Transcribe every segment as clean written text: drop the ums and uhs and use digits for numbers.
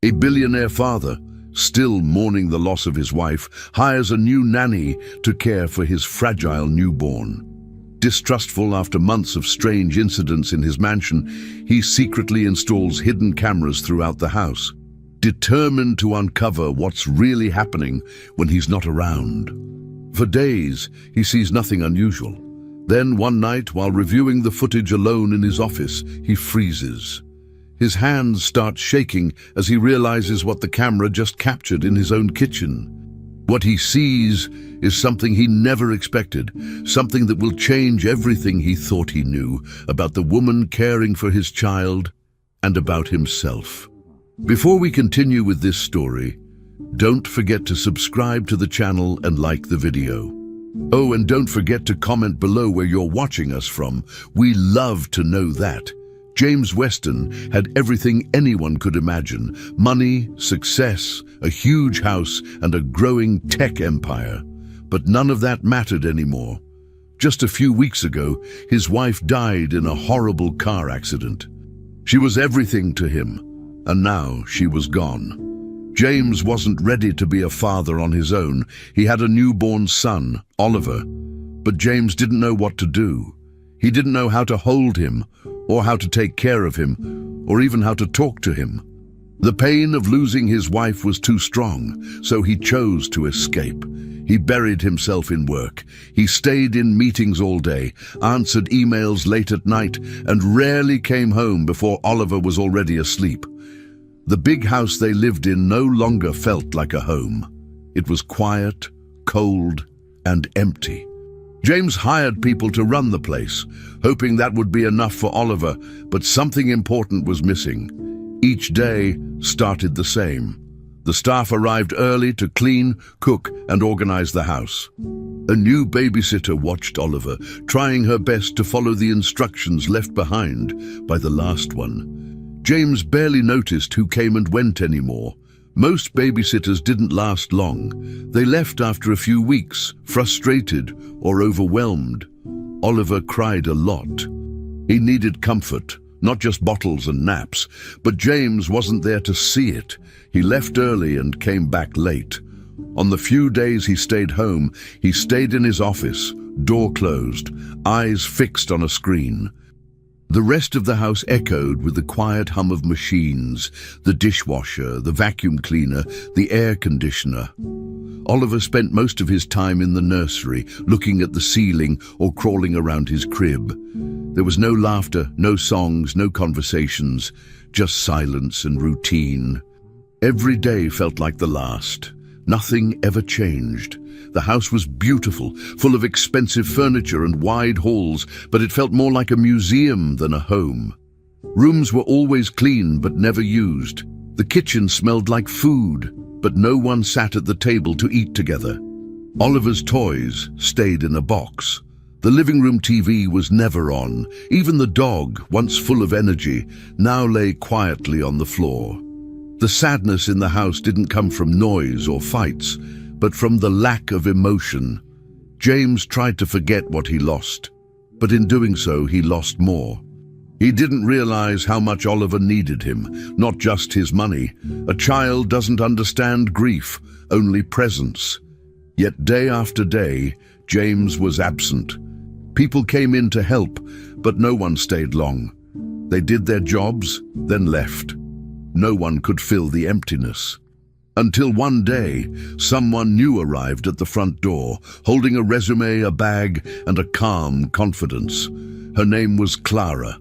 A billionaire father, still mourning the loss of his wife, hires a new nanny to care for his fragile newborn. Distrustful after months of strange incidents in his mansion, he secretly installs hidden cameras throughout the house, determined to uncover what's really happening when he's not around. For days, he sees nothing unusual. Then one night, while reviewing the footage alone in his office, he freezes. His hands start shaking as he realizes what the camera just captured in his own kitchen. What he sees is something he never expected, something that will change everything he thought he knew about the woman caring for his child and about himself. Before we continue with this story, don't forget to subscribe to the channel and like the video. Oh, and don't forget to comment below where you're watching us from. We love to know that. James Weston had everything anyone could imagine: money, success, a huge house, and a growing tech empire. But none of that mattered anymore. Just a few weeks ago, his wife died in a horrible car accident. She was everything to him, and now she was gone. James wasn't ready to be a father on his own. He had a newborn son, Oliver, but James didn't know what to do. He didn't know how to hold him, or how to take care of him, or even how to talk to him. The pain of losing his wife was too strong, so he chose to escape. He buried himself in work. He stayed in meetings all day, answered emails late at night, and rarely came home before Oliver was already asleep. The big house they lived in no longer felt like a home. It was quiet, cold, and empty. James hired people to run the place, hoping that would be enough for Oliver, but something important was missing. Each day started the same. The staff arrived early to clean, cook, and organize the house. A new babysitter watched Oliver, trying her best to follow the instructions left behind by the last one. James barely noticed who came and went anymore. Most babysitters didn't last long. They left after a few weeks, frustrated or overwhelmed. Oliver cried a lot. He needed comfort, not just bottles and naps, but James wasn't there to see it. He left early and came back late. On the few days he stayed home, he stayed in his office, door closed, eyes fixed on a screen. The rest of the house echoed with the quiet hum of machines, the dishwasher, the vacuum cleaner, the air conditioner. Oliver spent most of his time in the nursery, looking at the ceiling or crawling around his crib. There was no laughter, no songs, no conversations, just silence and routine. Every day felt like the last. Nothing ever changed. The house was beautiful, full of expensive furniture and wide halls, but it felt more like a museum than a home. Rooms were always clean but never used. The kitchen smelled like food, but no one sat at the table to eat together. Oliver's toys stayed in a box. The living room TV was never on. Even the dog, once full of energy, now lay quietly on the floor. The sadness in the house didn't come from noise or fights, but from the lack of emotion. James tried to forget what he lost, but in doing so, he lost more. He didn't realize how much Oliver needed him, not just his money. A child doesn't understand grief, only presence. Yet day after day, James was absent. People came in to help, but no one stayed long. They did their jobs, then left. No one could fill the emptiness. Until one day, someone new arrived at the front door, holding a resume, a bag, and a calm confidence. Her name was Clara.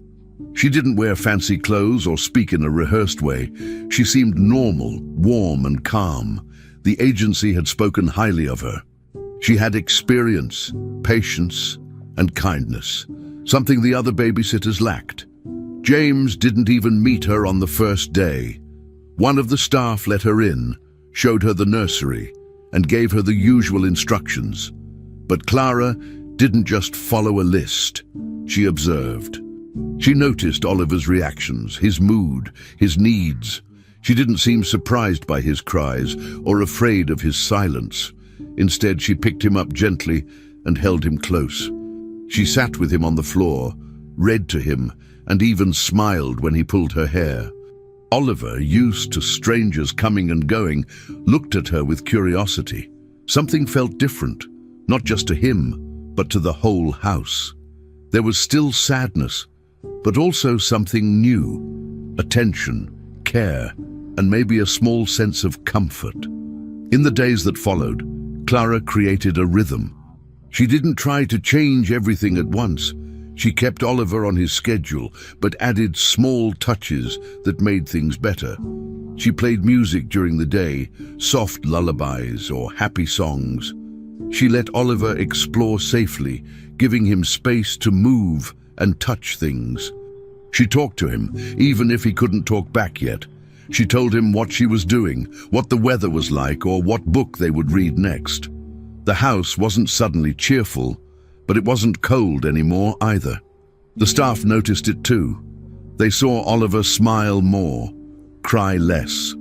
She didn't wear fancy clothes or speak in a rehearsed way. She seemed normal, warm, and calm. The agency had spoken highly of her. She had experience, patience, and kindness, something the other babysitters lacked. James didn't even meet her on the first day. One of the staff let her in, showed her the nursery, and gave her the usual instructions. But Clara didn't just follow a list. She observed. She noticed Oliver's reactions, his mood, his needs. She didn't seem surprised by his cries or afraid of his silence. Instead, she picked him up gently and held him close. She sat with him on the floor, read to him, and even smiled when he pulled her hair. Oliver, used to strangers coming and going, looked at her with curiosity. Something felt different, not just to him, but to the whole house. There was still sadness, but also something new: attention, care, and maybe a small sense of comfort. In the days that followed, Clara created a rhythm. She didn't try to change everything at once. She kept Oliver on his schedule, but added small touches that made things better. She played music during the day, soft lullabies or happy songs. She let Oliver explore safely, giving him space to move and touch things. She talked to him, even if he couldn't talk back yet. She told him what she was doing, what the weather was like, or what book they would read next. The house wasn't suddenly cheerful, but it wasn't cold anymore either. The staff noticed it too. They saw Oliver smile more, cry less.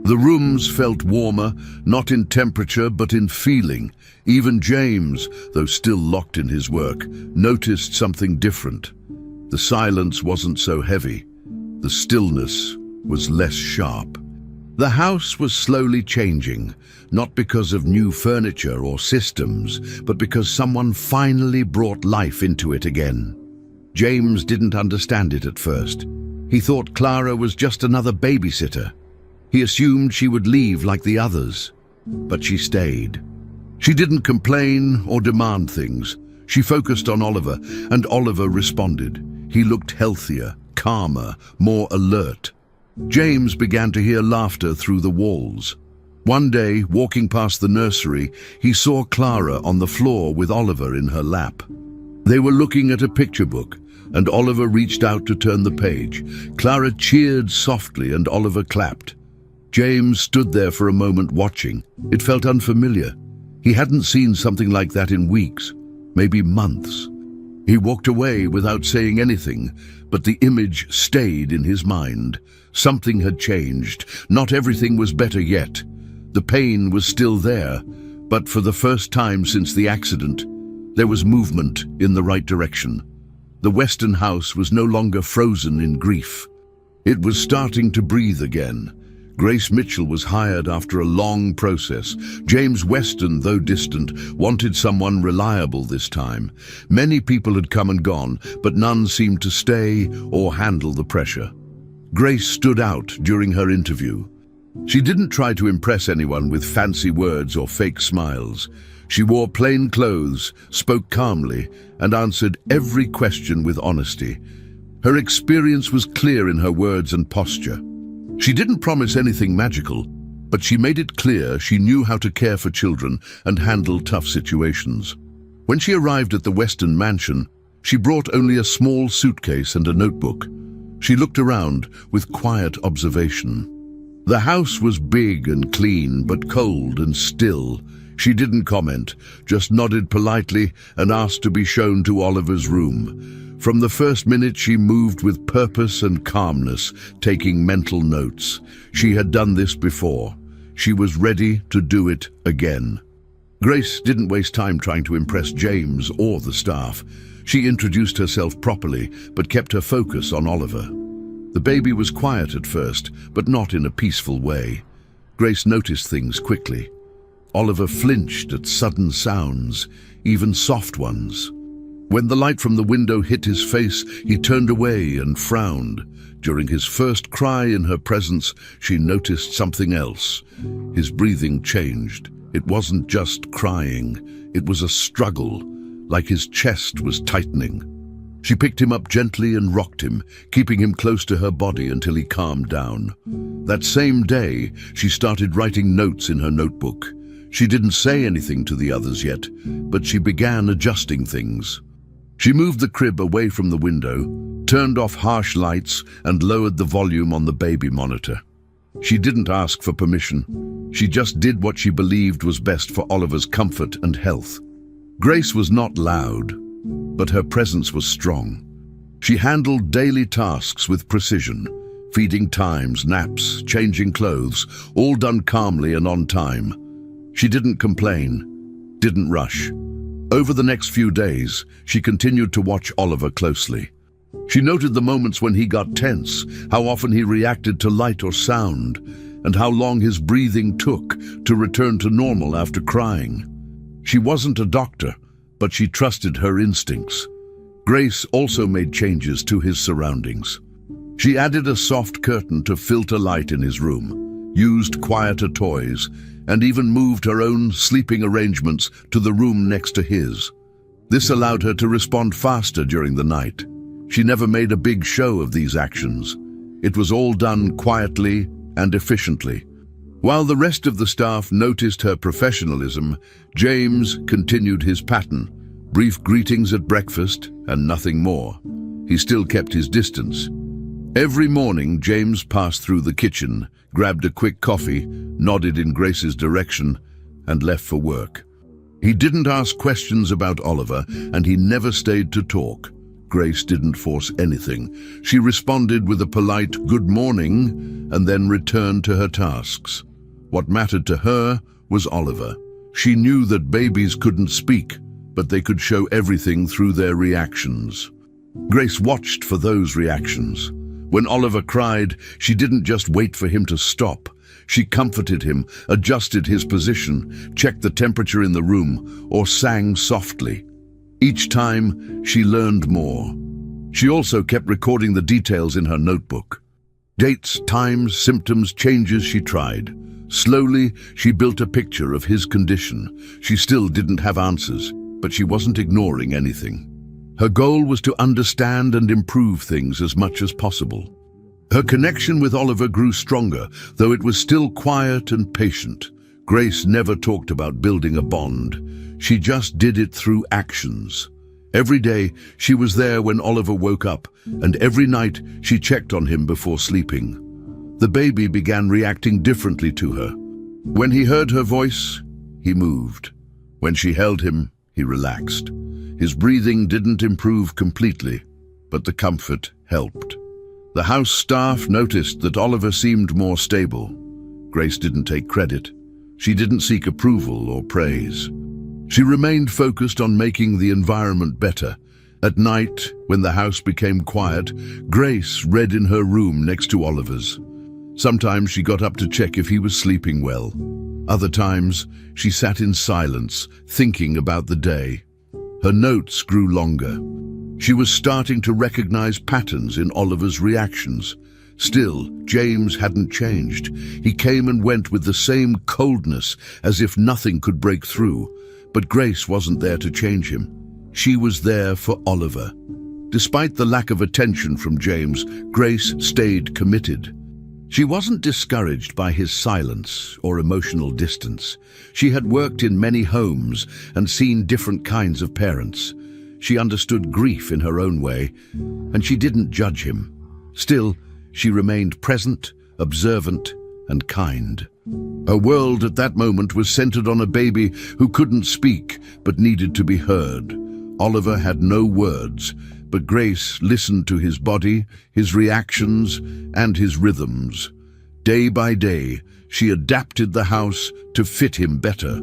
The rooms felt warmer, not in temperature but in feeling. Even James, though still locked in his work, noticed something different. The silence wasn't so heavy. The stillness was less sharp. The house was slowly changing, not because of new furniture or systems, but because someone finally brought life into it again. James didn't understand it at first. He thought Clara was just another babysitter. He assumed she would leave like the others, but she stayed. She didn't complain or demand things. She focused on Oliver, and Oliver responded. He looked healthier, calmer, more alert. James began to hear laughter through the walls. One day, walking past the nursery, he saw Clara on the floor with Oliver in her lap. They were looking at a picture book, and Oliver reached out to turn the page. Clara cheered softly and Oliver clapped. James stood there for a moment watching. It felt unfamiliar. He hadn't seen something like that in weeks, maybe months. He walked away without saying anything, but the image stayed in his mind. Something had changed. Not everything was better yet. The pain was still there, but for the first time since the accident, there was movement in the right direction. The Weston house was no longer frozen in grief. It was starting to breathe again. Grace Mitchell was hired after a long process. James Weston, though distant, wanted someone reliable this time. Many people had come and gone, but none seemed to stay or handle the pressure. Grace stood out during her interview. She didn't try to impress anyone with fancy words or fake smiles. She wore plain clothes, spoke calmly, and answered every question with honesty. Her experience was clear in her words and posture. She didn't promise anything magical, but she made it clear she knew how to care for children and handle tough situations. When she arrived at the Weston mansion, she brought only a small suitcase and a notebook. She looked around with quiet observation. The house was big and clean, but cold and still. She didn't comment, just nodded politely and asked to be shown to Oliver's room. From the first minute, she moved with purpose and calmness, taking mental notes. She had done this before. She was ready to do it again. Grace didn't waste time trying to impress James or the staff. She introduced herself properly, but kept her focus on Oliver. The baby was quiet at first, but not in a peaceful way. Grace noticed things quickly. Oliver flinched at sudden sounds, even soft ones. When the light from the window hit his face, he turned away and frowned. During his first cry in her presence, she noticed something else. His breathing changed. It wasn't just crying. It was a struggle, like his chest was tightening. She picked him up gently and rocked him, keeping him close to her body until he calmed down. That same day, she started writing notes in her notebook. She didn't say anything to the others yet, but she began adjusting things. She moved the crib away from the window, turned off harsh lights, and lowered the volume on the baby monitor. She didn't ask for permission. She just did what she believed was best for Oliver's comfort and health. Grace was not loud, but her presence was strong. She handled daily tasks with precision, feeding times, naps, changing clothes, all done calmly and on time. She didn't complain, didn't rush. Over the next few days, she continued to watch Oliver closely. She noted the moments when he got tense, how often he reacted to light or sound, and how long his breathing took to return to normal after crying. She wasn't a doctor, but she trusted her instincts. Grace also made changes to his surroundings. She added a soft curtain to filter light in his room, used quieter toys, and even moved her own sleeping arrangements to the room next to his. This allowed her to respond faster during the night. She never made a big show of these actions. It was all done quietly and efficiently. While the rest of the staff noticed her professionalism, James continued his pattern. Brief greetings at breakfast and nothing more. He still kept his distance. Every morning, James passed through the kitchen, grabbed a quick coffee, nodded in Grace's direction, and left for work. He didn't ask questions about Oliver, and he never stayed to talk. Grace didn't force anything. She responded with a polite "good morning" and then returned to her tasks. What mattered to her was Oliver. She knew that babies couldn't speak, but they could show everything through their reactions. Grace watched for those reactions. When Oliver cried, she didn't just wait for him to stop. She comforted him, adjusted his position, checked the temperature in the room, or sang softly. Each time, she learned more. She also kept recording the details in her notebook. Dates, times, symptoms, changes she tried. Slowly, she built a picture of his condition. She still didn't have answers, but she wasn't ignoring anything. Her goal was to understand and improve things as much as possible. Her connection with Oliver grew stronger, though it was still quiet and patient. Grace never talked about building a bond. She just did it through actions. Every day, she was there when Oliver woke up, and every night she checked on him before sleeping. The baby began reacting differently to her. When he heard her voice, he moved. When she held him, he relaxed. His breathing didn't improve completely, but the comfort helped. The house staff noticed that Oliver seemed more stable. Grace didn't take credit. She didn't seek approval or praise. She remained focused on making the environment better. At night, when the house became quiet, Grace read in her room next to Oliver's. Sometimes she got up to check if he was sleeping well. Other times, she sat in silence, thinking about the day. Her notes grew longer. She was starting to recognize patterns in Oliver's reactions. Still, James hadn't changed. He came and went with the same coldness, as if nothing could break through. But Grace wasn't there to change him. She was there for Oliver. Despite the lack of attention from James, Grace stayed committed. She wasn't discouraged by his silence or emotional distance. She had worked in many homes and seen different kinds of parents. She understood grief in her own way, and she didn't judge him. Still, she remained present, observant, and kind. Her world at that moment was centered on a baby who couldn't speak but needed to be heard. Oliver had no words, but Grace listened to his body, his reactions, and his rhythms. Day by day, she adapted the house to fit him better.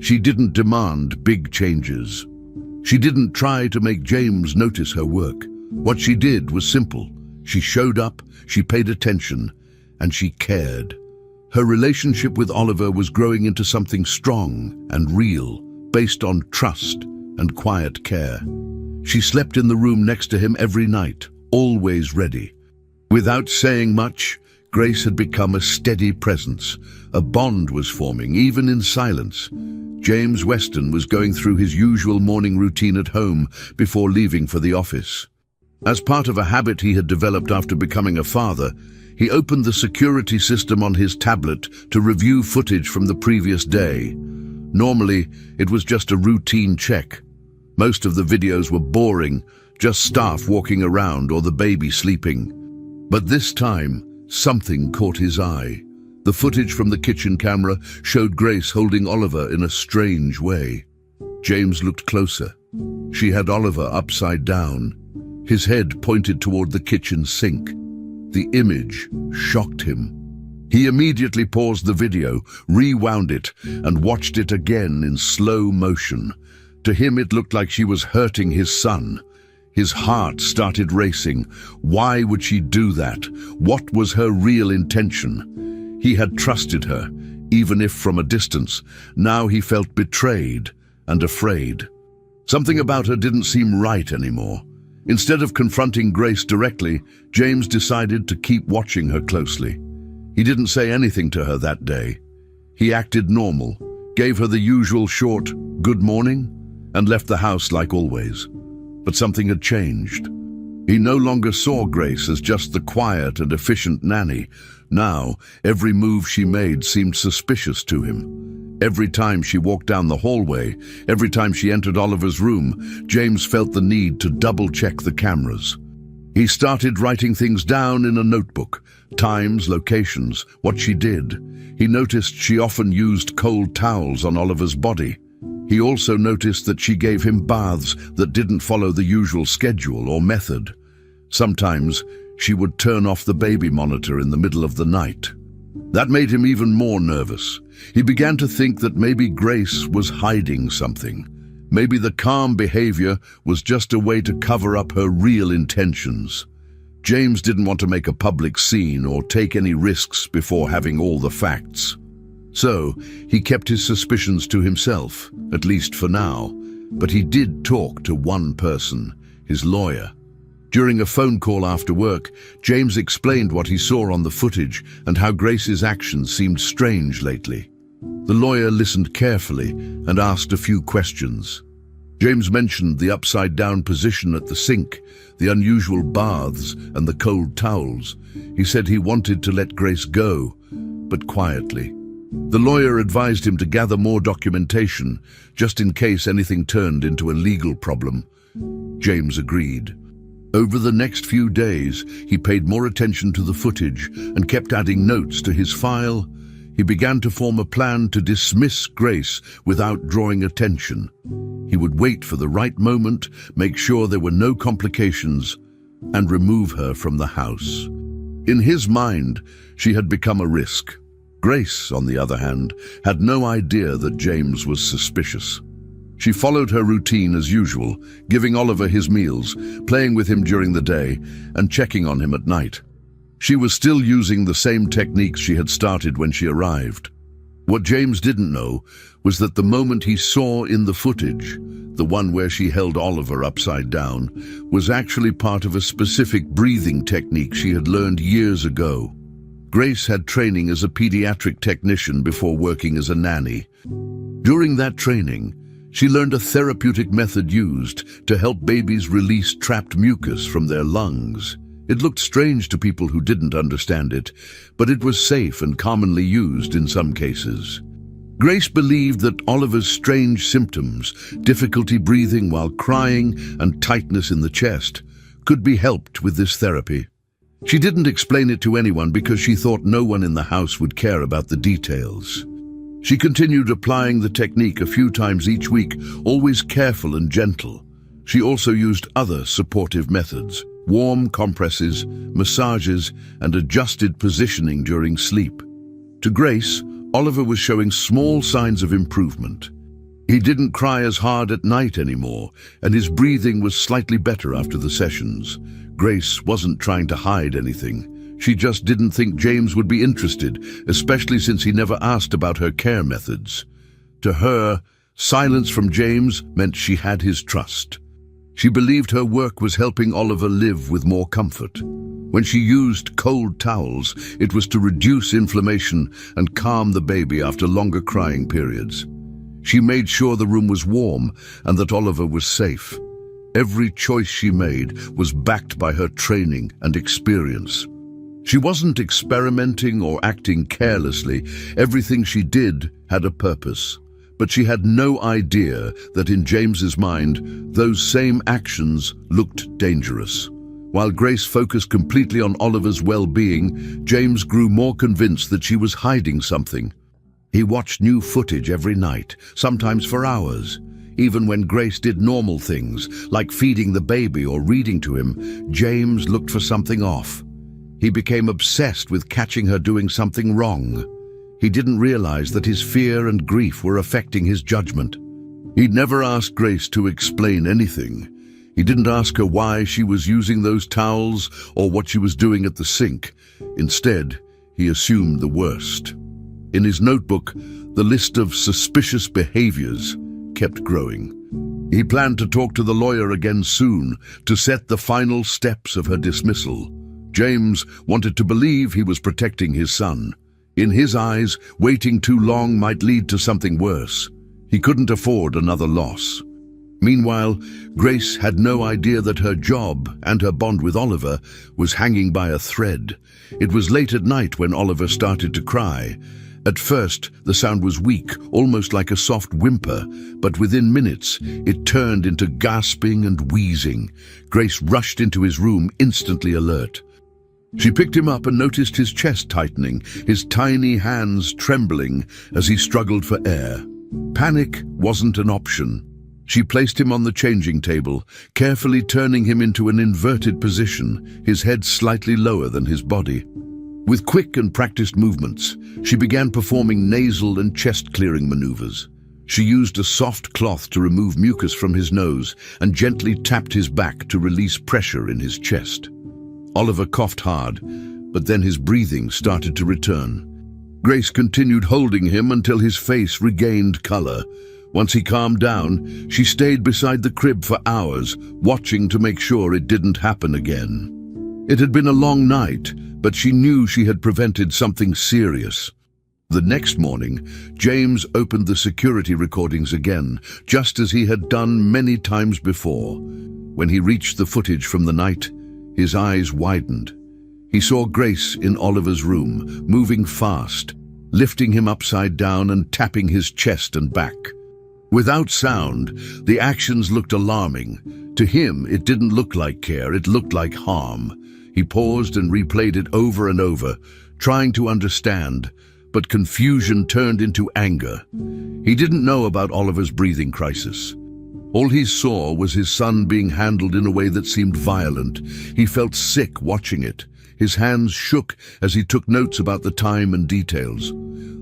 She didn't demand big changes. She didn't try to make James notice her work. What she did was simple. She showed up, she paid attention, and she cared. Her relationship with Oliver was growing into something strong and real, based on trust and quiet care. She slept in the room next to him every night, always ready. Without saying much, Grace had become a steady presence. A bond was forming, even in silence. James Weston was going through his usual morning routine at home before leaving for the office. As part of a habit he had developed after becoming a father, he opened the security system on his tablet to review footage from the previous day. Normally, it was just a routine check. Most of the videos were boring, just staff walking around or the baby sleeping. But this time, something caught his eye. The footage from the kitchen camera showed Grace holding Oliver in a strange way. James looked closer. She had Oliver upside down, his head pointed toward the kitchen sink. The image shocked him. He immediately paused the video, rewound it, and watched it again in slow motion. To him, it looked like she was hurting his son. His heart started racing. Why would she do that? What was her real intention? He had trusted her, even if from a distance. Now he felt betrayed and afraid. Something about her didn't seem right anymore. Instead of confronting Grace directly, James decided to keep watching her closely. He didn't say anything to her that day. He acted normal, gave her the usual short "good morning," and left the house like always. But something had changed. He no longer saw Grace as just the quiet and efficient nanny. Now, every move she made seemed suspicious to him. Every time she walked down the hallway, every time she entered Oliver's room, James felt the need to double-check the cameras. He started writing things down in a notebook, times, locations, what she did. He noticed she often used cold towels on Oliver's body. He also noticed that she gave him baths that didn't follow the usual schedule or method. Sometimes she would turn off the baby monitor in the middle of the night. That made him even more nervous. He began to think that maybe Grace was hiding something. Maybe the calm behavior was just a way to cover up her real intentions. James didn't want to make a public scene or take any risks before having all the facts. So, he kept his suspicions to himself, at least for now. But he did talk to one person, his lawyer. During a phone call after work, James explained what he saw on the footage and how Grace's actions seemed strange lately. The lawyer listened carefully and asked a few questions. James mentioned the upside-down position at the sink, the unusual baths, and the cold towels. He said he wanted to let Grace go, but quietly. The lawyer advised him to gather more documentation, just in case anything turned into a legal problem. James agreed. Over the next few days, he paid more attention to the footage and kept adding notes to his file. He began to form a plan to dismiss Grace without drawing attention. He would wait for the right moment, make sure there were no complications, and remove her from the house. In his mind, she had become a risk. Grace, on the other hand, had no idea that James was suspicious. She followed her routine as usual, giving Oliver his meals, playing with him during the day, and checking on him at night. She was still using the same techniques she had started when she arrived. What James didn't know was that the moment he saw in the footage, the one where she held Oliver upside down, was actually part of a specific breathing technique she had learned years ago. Grace had training as a pediatric technician before working as a nanny. During that training, she learned a therapeutic method used to help babies release trapped mucus from their lungs. It looked strange to people who didn't understand it, but it was safe and commonly used in some cases. Grace believed that Oliver's strange symptoms, difficulty breathing while crying and tightness in the chest, could be helped with this therapy. She didn't explain it to anyone because she thought no one in the house would care about the details. She continued applying the technique a few times each week, always careful and gentle. She also used other supportive methods, warm compresses, massages, and adjusted positioning during sleep. To Grace, Oliver was showing small signs of improvement. He didn't cry as hard at night anymore, and his breathing was slightly better after the sessions. Grace wasn't trying to hide anything. She just didn't think James would be interested, especially since he never asked about her care methods. To her, silence from James meant she had his trust. She believed her work was helping Oliver live with more comfort. When she used cold towels, it was to reduce inflammation and calm the baby after longer crying periods. She made sure the room was warm and that Oliver was safe. Every choice she made was backed by her training and experience. She wasn't experimenting or acting carelessly. Everything she did had a purpose. But she had no idea that in James's mind, those same actions looked dangerous. While Grace focused completely on Oliver's well-being, James grew more convinced that she was hiding something. He watched new footage every night, sometimes for hours. Even when Grace did normal things, like feeding the baby or reading to him, James looked for something off. He became obsessed with catching her doing something wrong. He didn't realize that his fear and grief were affecting his judgment. He'd never asked Grace to explain anything. He didn't ask her why she was using those towels or what she was doing at the sink. Instead, he assumed the worst. In his notebook, the list of suspicious behaviors kept growing. He planned to talk to the lawyer again soon to set the final steps of her dismissal. James wanted to believe he was protecting his son. In his eyes, waiting too long might lead to something worse. He couldn't afford another loss. Meanwhile, Grace had no idea that her job and her bond with Oliver was hanging by a thread. It was late at night when Oliver started to cry. At first, the sound was weak, almost like a soft whimper, but within minutes, it turned into gasping and wheezing. Grace rushed into his room, instantly alert. She picked him up and noticed his chest tightening, his tiny hands trembling as he struggled for air. Panic wasn't an option. She placed him on the changing table, carefully turning him into an inverted position, his head slightly lower than his body. With quick and practiced movements, she began performing nasal and chest-clearing maneuvers. She used a soft cloth to remove mucus from his nose and gently tapped his back to release pressure in his chest. Oliver coughed hard, but then his breathing started to return. Grace continued holding him until his face regained color. Once he calmed down, she stayed beside the crib for hours, watching to make sure it didn't happen again. It had been a long night, but she knew she had prevented something serious. The next morning, James opened the security recordings again, just as he had done many times before. When he reached the footage from the night, his eyes widened. He saw Grace in Oliver's room, moving fast, lifting him upside down and tapping his chest and back. Without sound, the actions looked alarming. To him, it didn't look like care, it looked like harm. He paused and replayed it over and over, trying to understand, but confusion turned into anger. He didn't know about Oliver's breathing crisis. All he saw was his son being handled in a way that seemed violent. He felt sick watching it. His hands shook as he took notes about the time and details.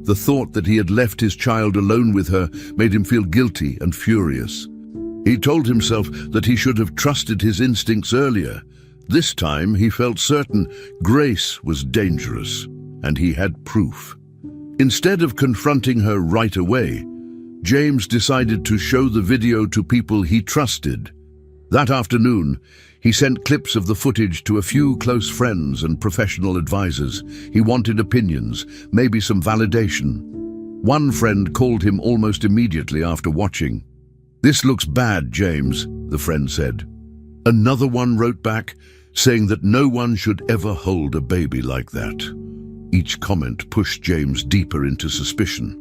The thought that he had left his child alone with her made him feel guilty and furious. He told himself that he should have trusted his instincts earlier. This time he felt certain Grace was dangerous, and he had proof. Instead of confronting her right away, James decided to show the video to people he trusted. That afternoon, he sent clips of the footage to a few close friends and professional advisors. He wanted opinions, maybe some validation. One friend called him almost immediately after watching. "This looks bad, James," the friend said. Another one wrote back, saying that no one should ever hold a baby like that. Each comment pushed James deeper into suspicion.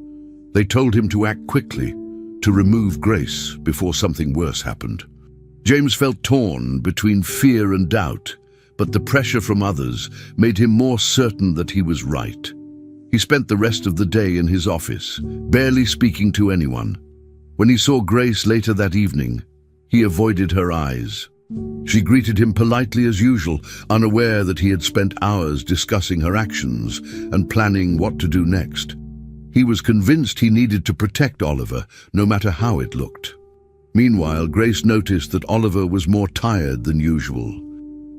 They told him to act quickly, to remove Grace before something worse happened. James felt torn between fear and doubt, but the pressure from others made him more certain that he was right. He spent the rest of the day in his office, barely speaking to anyone. When he saw Grace later that evening, he avoided her eyes. She greeted him politely as usual, unaware that he had spent hours discussing her actions and planning what to do next. He was convinced he needed to protect Oliver, no matter how it looked. Meanwhile, Grace noticed that Oliver was more tired than usual.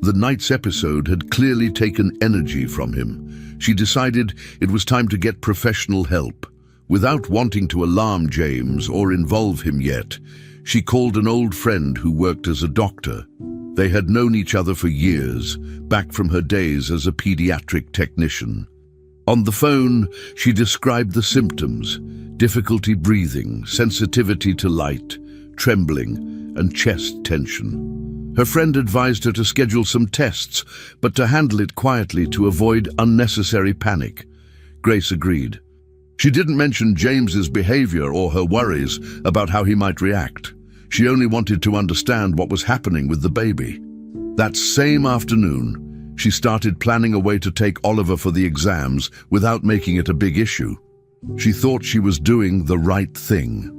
The night's episode had clearly taken energy from him. She decided it was time to get professional help. Without wanting to alarm James or involve him yet, she called an old friend who worked as a doctor. They had known each other for years, back from her days as a pediatric technician. On the phone, she described the symptoms: difficulty breathing, sensitivity to light, trembling, and chest tension. Her friend advised her to schedule some tests, but to handle it quietly to avoid unnecessary panic. Grace agreed. She didn't mention James's behavior or her worries about how he might react. She only wanted to understand what was happening with the baby. That same afternoon, she started planning a way to take Oliver for the exams without making it a big issue. She thought she was doing the right thing.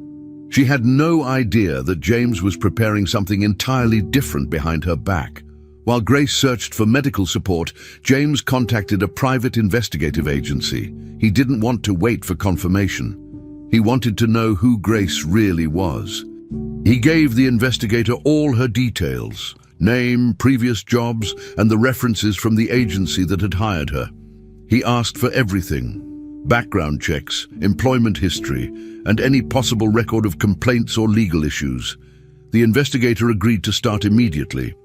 She had no idea that James was preparing something entirely different behind her back. While Grace searched for medical support, James contacted a private investigative agency. He didn't want to wait for confirmation. He wanted to know who Grace really was. He gave the investigator all her details, name, previous jobs, and the references from the agency that had hired her. He asked for everything: background checks, employment history, and any possible record of complaints or legal issues. The investigator agreed to start immediately.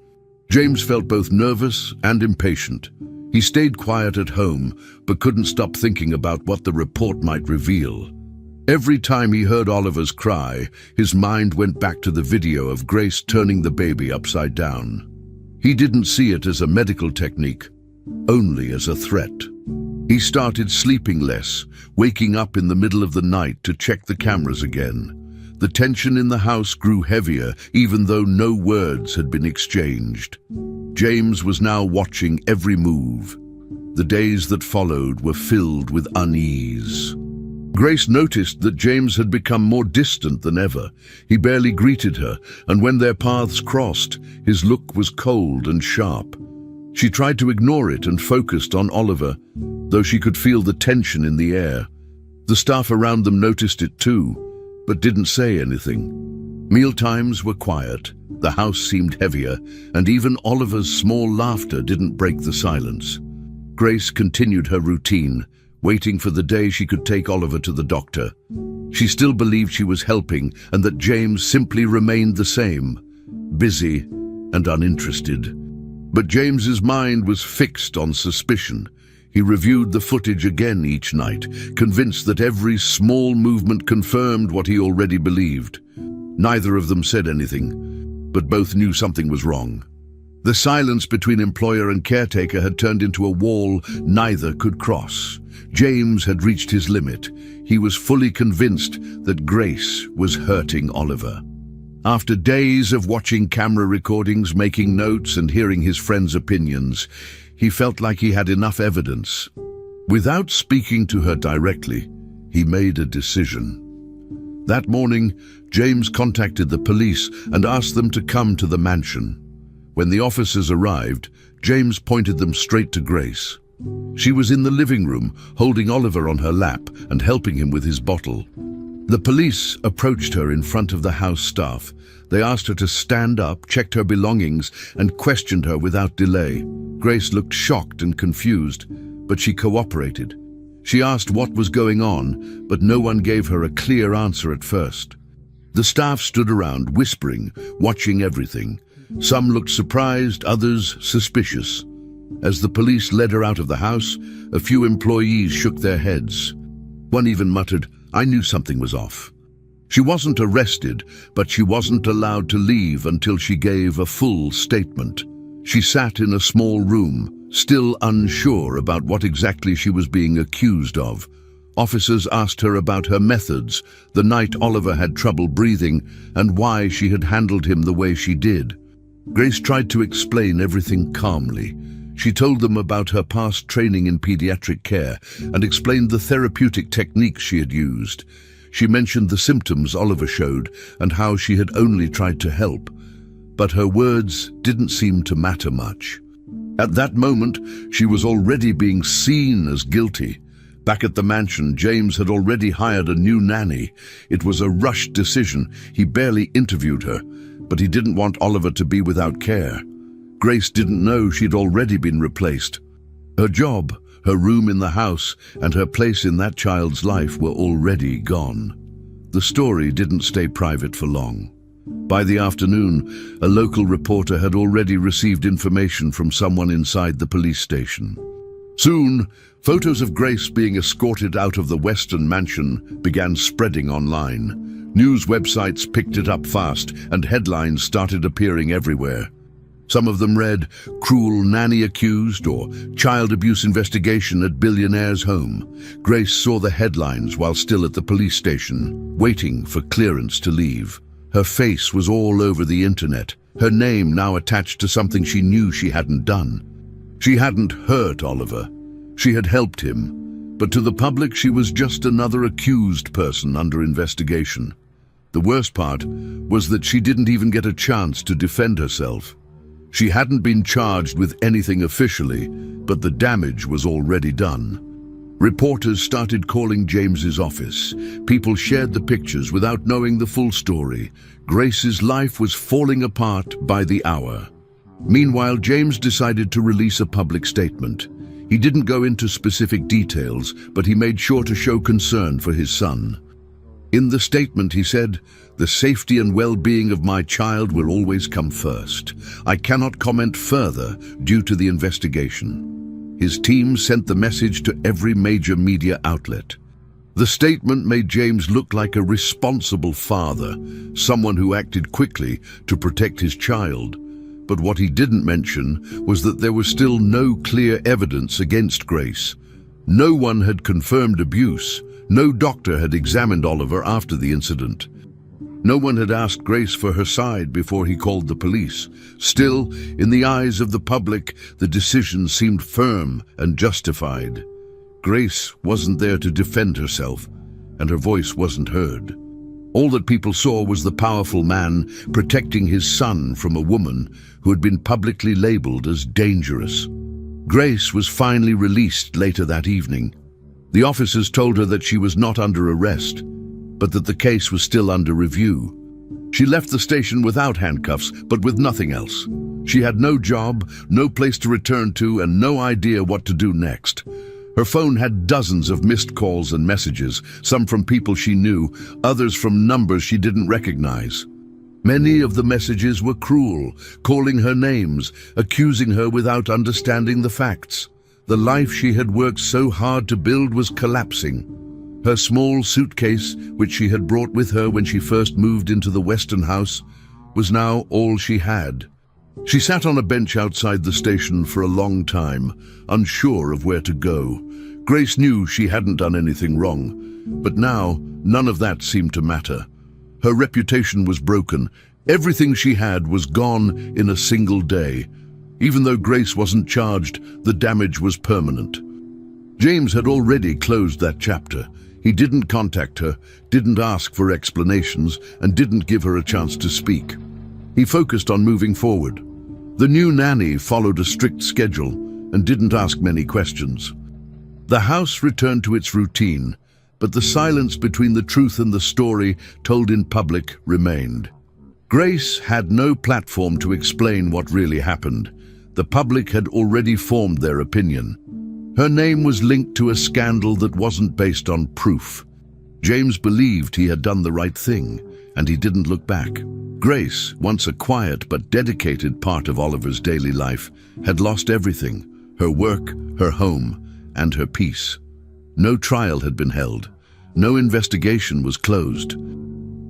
James felt both nervous and impatient. He stayed quiet at home, but couldn't stop thinking about what the report might reveal. Every time he heard Oliver's cry, his mind went back to the video of Grace turning the baby upside down. He didn't see it as a medical technique, only as a threat. He started sleeping less, waking up in the middle of the night to check the cameras again. The tension in the house grew heavier, even though no words had been exchanged. James was now watching every move. The days that followed were filled with unease. Grace noticed that James had become more distant than ever. He barely greeted her, and when their paths crossed, his look was cold and sharp. She tried to ignore it and focused on Oliver, though she could feel the tension in the air. The staff around them noticed it too, but didn't say anything. Mealtimes were quiet, the house seemed heavier, and even Oliver's small laughter didn't break the silence. Grace continued her routine, waiting for the day she could take Oliver to the doctor. She still believed she was helping and that James simply remained the same, busy and uninterested. But James's mind was fixed on suspicion. He reviewed the footage again each night, convinced that every small movement confirmed what he already believed. Neither of them said anything, but both knew something was wrong. The silence between employer and caretaker had turned into a wall neither could cross. James had reached his limit. He was fully convinced that Grace was hurting Oliver. After days of watching camera recordings, making notes, and hearing his friends' opinions, he felt like he had enough evidence. Without speaking to her directly, he made a decision. That morning, James contacted the police and asked them to come to the mansion. When the officers arrived, James pointed them straight to Grace. She was in the living room, holding Oliver on her lap and helping him with his bottle. The police approached her in front of the house staff. They asked her to stand up, checked her belongings, and questioned her without delay. Grace looked shocked and confused, but she cooperated. She asked what was going on, but no one gave her a clear answer at first. The staff stood around, whispering, watching everything. Some looked surprised, others suspicious. As the police led her out of the house, a few employees shook their heads. One even muttered, "I knew something was off." She wasn't arrested, but she wasn't allowed to leave until she gave a full statement. She sat in a small room, still unsure about what exactly she was being accused of. Officers asked her about her methods, the night Oliver had trouble breathing, and why she had handled him the way she did. Grace tried to explain everything calmly. She told them about her past training in pediatric care and explained the therapeutic techniques she had used. She mentioned the symptoms Oliver showed and how she had only tried to help. But her words didn't seem to matter much. At that moment, she was already being seen as guilty. Back at the mansion, James had already hired a new nanny. It was a rushed decision. He barely interviewed her, but he didn't want Oliver to be without care. Grace didn't know she'd already been replaced. Her job, her room in the house, and her place in that child's life were already gone. The story didn't stay private for long. By the afternoon, a local reporter had already received information from someone inside the police station. Soon, photos of Grace being escorted out of the Western mansion began spreading online. News websites picked it up fast, and headlines started appearing everywhere. Some of them read, "Cruel nanny accused," or "Child abuse investigation at Billionaire's home." Grace saw the headlines while still at the police station, waiting for clearance to leave. Her face was all over the internet, her name now attached to something she knew she hadn't done. She hadn't hurt Oliver. She had helped him. But to the public, she was just another accused person under investigation. The worst part was that she didn't even get a chance to defend herself. She hadn't been charged with anything officially, but the damage was already done. Reporters started calling James's office. People shared the pictures without knowing the full story. Grace's life was falling apart by the hour. Meanwhile, James decided to release a public statement. He didn't go into specific details, but he made sure to show concern for his son. In the statement, he said, "The safety and well-being of my child will always come first. I cannot comment further due to the investigation." His team sent the message to every major media outlet. The statement made James look like a responsible father, someone who acted quickly to protect his child. But what he didn't mention was that there was still no clear evidence against Grace. No one had confirmed abuse. No doctor had examined Oliver after the incident. No one had asked Grace for her side before he called the police. Still, in the eyes of the public, the decision seemed firm and justified. Grace wasn't there to defend herself, and her voice wasn't heard. All that people saw was the powerful man protecting his son from a woman who had been publicly labeled as dangerous. Grace was finally released later that evening. The officers told her that she was not under arrest, but that the case was still under review. She left the station without handcuffs, but with nothing else. She had no job, no place to return to, and no idea what to do next. Her phone had dozens of missed calls and messages, some from people she knew, others from numbers she didn't recognize. Many of the messages were cruel, calling her names, accusing her without understanding the facts. The life she had worked so hard to build was collapsing. Her small suitcase, which she had brought with her when she first moved into the Western house, was now all she had. She sat on a bench outside the station for a long time, unsure of where to go. Grace knew she hadn't done anything wrong, but now none of that seemed to matter. Her reputation was broken. Everything she had was gone in a single day. Even though Grace wasn't charged, the damage was permanent. James had already closed that chapter. He didn't contact her, didn't ask for explanations, and didn't give her a chance to speak. He focused on moving forward. The new nanny followed a strict schedule and didn't ask many questions. The house returned to its routine, but the silence between the truth and the story told in public remained. Grace had no platform to explain what really happened. The public had already formed their opinion. Her name was linked to a scandal that wasn't based on proof. James believed he had done the right thing, and he didn't look back. Grace, once a quiet but dedicated part of Oliver's daily life, had lost everything: her work, her home, and her peace. No trial had been held. No investigation was closed.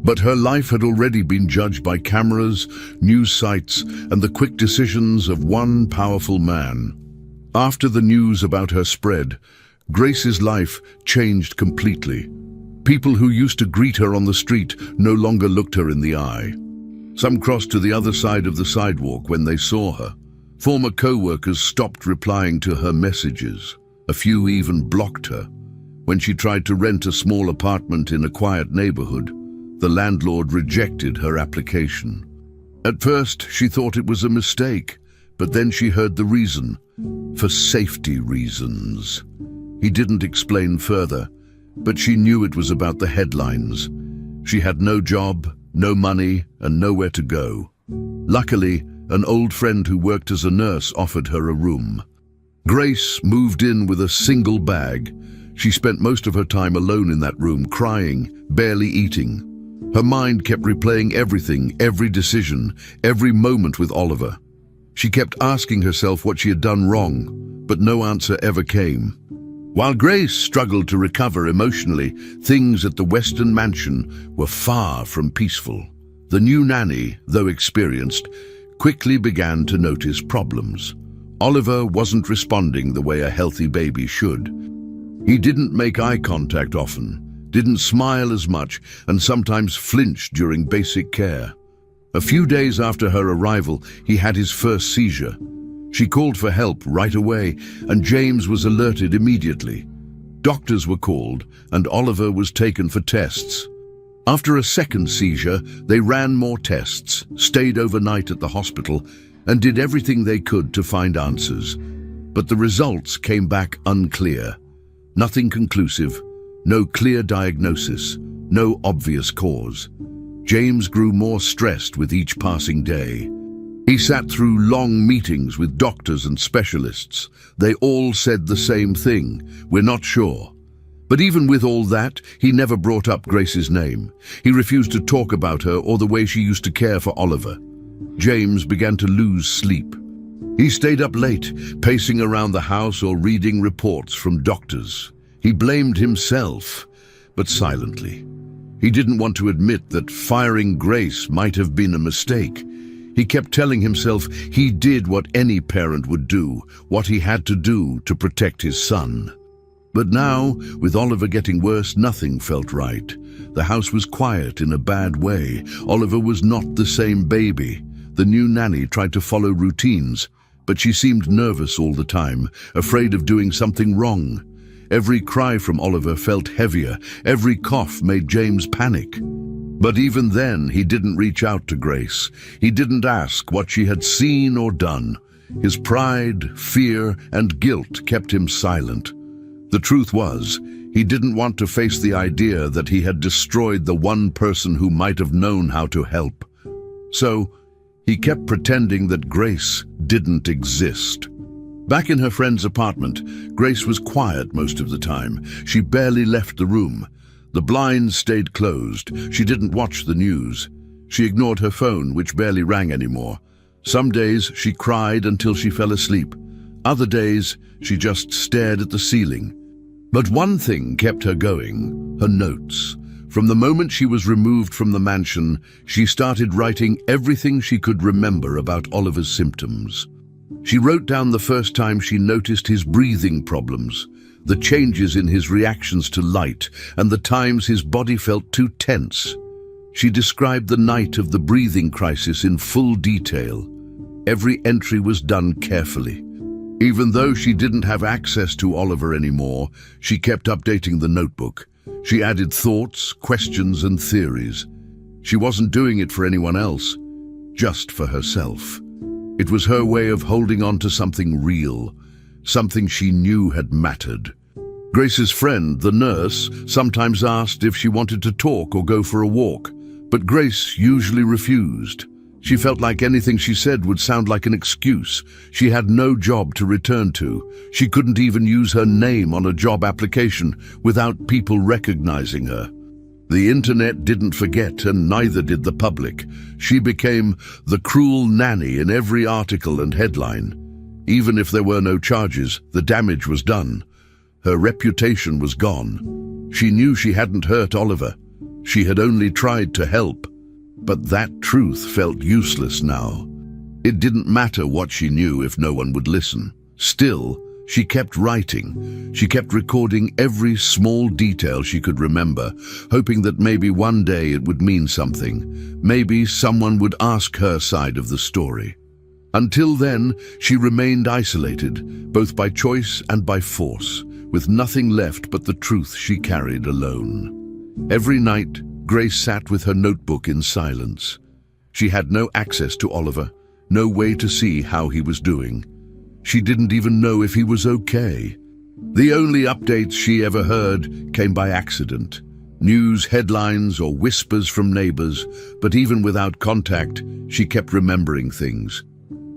But her life had already been judged by cameras, news sites, and the quick decisions of one powerful man. After the news about her spread, Grace's life changed completely. People who used to greet her on the street no longer looked her in the eye. Some crossed to the other side of the sidewalk when they saw her. Former co-workers stopped replying to her messages. A few even blocked her. When she tried to rent a small apartment in a quiet neighborhood, the landlord rejected her application. At first, she thought it was a mistake, but then she heard the reason: for safety reasons. He didn't explain further, but she knew it was about the headlines. She had no job, no money, and nowhere to go. Luckily, an old friend who worked as a nurse offered her a room. Grace moved in with a single bag. She spent most of her time alone in that room, crying, barely eating. Her mind kept replaying everything, every decision, every moment with Oliver. She kept asking herself what she had done wrong, but no answer ever came. While Grace struggled to recover emotionally, things at the Western mansion were far from peaceful. The new nanny, though experienced, quickly began to notice problems. Oliver wasn't responding the way a healthy baby should. He didn't make eye contact often, didn't smile as much, and sometimes flinched during basic care. A few days after her arrival, he had his first seizure. She called for help right away, and James was alerted immediately. Doctors were called, and Oliver was taken for tests. After a second seizure, they ran more tests, stayed overnight at the hospital, and did everything they could to find answers. But the results came back unclear. Nothing conclusive, no clear diagnosis, no obvious cause. James grew more stressed with each passing day. He sat through long meetings with doctors and specialists. They all said the same thing: we're not sure. But even with all that, he never brought up Grace's name. He refused to talk about her or the way she used to care for Oliver. James began to lose sleep. He stayed up late, pacing around the house or reading reports from doctors. He blamed himself, but silently. He didn't want to admit that firing Grace might have been a mistake. He kept telling himself he did what any parent would do, what he had to do to protect his son. But now, with Oliver getting worse, nothing felt right. The house was quiet in a bad way. Oliver was not the same baby. The new nanny tried to follow routines, but she seemed nervous all the time, afraid of doing something wrong. Every cry from Oliver felt heavier. Every cough made James panic. But even then, he didn't reach out to Grace. He didn't ask what she had seen or done. His pride, fear, and guilt kept him silent. The truth was, he didn't want to face the idea that he had destroyed the one person who might have known how to help. So, he kept pretending that Grace didn't exist. Back in her friend's apartment, Grace was quiet most of the time. She barely left the room. The blinds stayed closed. She didn't watch the news. She ignored her phone, which barely rang anymore. Some days she cried until she fell asleep. Other days she just stared at the ceiling. But one thing kept her going: her notes. From the moment she was removed from the mansion, she started writing everything she could remember about Oliver's symptoms. She wrote down the first time she noticed his breathing problems, the changes in his reactions to light, and the times his body felt too tense. She described the night of the breathing crisis in full detail. Every entry was done carefully. Even though she didn't have access to Oliver anymore, she kept updating the notebook. She added thoughts, questions, and theories. She wasn't doing it for anyone else, just for herself. It was her way of holding on to something real, something she knew had mattered. Grace's friend, the nurse, sometimes asked if she wanted to talk or go for a walk, but Grace usually refused. She felt like anything she said would sound like an excuse. She had no job to return to. She couldn't even use her name on a job application without people recognizing her. The internet didn't forget, and neither did the public. She became the cruel nanny in every article and headline. Even if there were no charges, the damage was done. Her reputation was gone. She knew she hadn't hurt Oliver. She had only tried to help. But that truth felt useless now. It didn't matter what she knew if no one would listen. Still, she kept writing. She kept recording every small detail she could remember, hoping that maybe one day it would mean something. Maybe someone would ask her side of the story. Until then, she remained isolated, both by choice and by force, with nothing left but the truth she carried alone. Every night, Grace sat with her notebook in silence. She had no access to Oliver, no way to see how he was doing. She didn't even know if he was okay. The only updates she ever heard came by accident. News headlines or whispers from neighbors, but even without contact, she kept remembering things.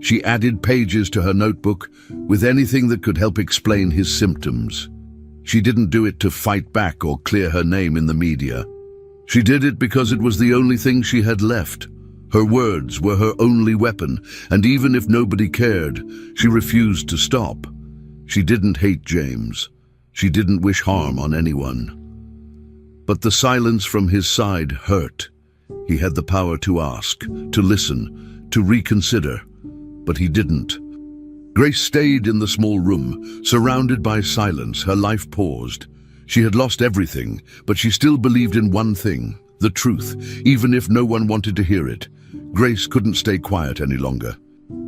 She added pages to her notebook with anything that could help explain his symptoms. She didn't do it to fight back or clear her name in the media. She did it because it was the only thing she had left. Her words were her only weapon, and even if nobody cared, she refused to stop. She didn't hate James. She didn't wish harm on anyone. But the silence from his side hurt. He had the power to ask, to listen, to reconsider, but he didn't. Grace stayed in the small room, surrounded by silence. Her life paused. She had lost everything, but she still believed in one thing: the truth, even if no one wanted to hear it. Grace couldn't stay quiet any longer.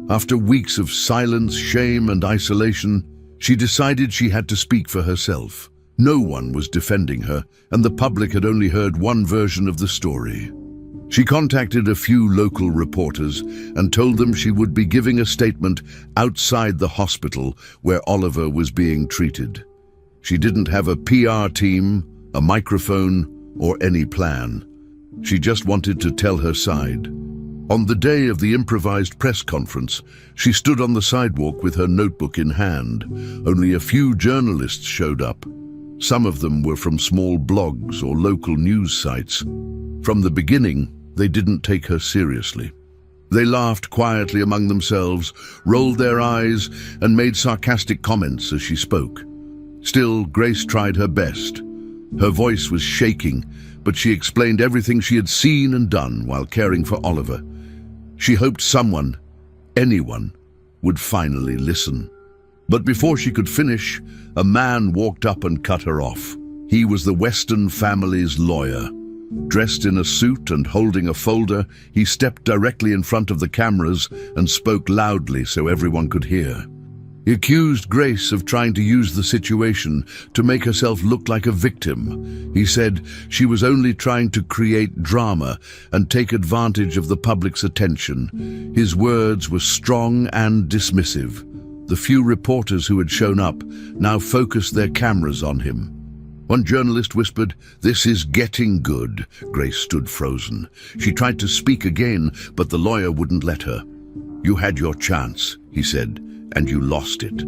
After weeks of silence, shame, and isolation, she decided she had to speak for herself. No one was defending her, and the public had only heard one version of the story. She contacted a few local reporters and told them she would be giving a statement outside the hospital where Oliver was being treated. She didn't have a PR team, a microphone, or any plan. She just wanted to tell her side. On the day of the improvised press conference, she stood on the sidewalk with her notebook in hand. Only a few journalists showed up. Some of them were from small blogs or local news sites. From the beginning, they didn't take her seriously. They laughed quietly among themselves, rolled their eyes, and made sarcastic comments as she spoke. Still, Grace tried her best. Her voice was shaking, but she explained everything she had seen and done while caring for Oliver. She hoped someone, anyone, would finally listen. But before she could finish, a man walked up and cut her off. He was the Weston family's lawyer. Dressed in a suit and holding a folder, he stepped directly in front of the cameras and spoke loudly so everyone could hear. He accused Grace of trying to use the situation to make herself look like a victim. He said she was only trying to create drama and take advantage of the public's attention. His words were strong and dismissive. The few reporters who had shown up now focused their cameras on him. One journalist whispered, "This is getting good." Grace stood frozen. She tried to speak again, but the lawyer wouldn't let her. "You had your chance," he said, "and you lost it."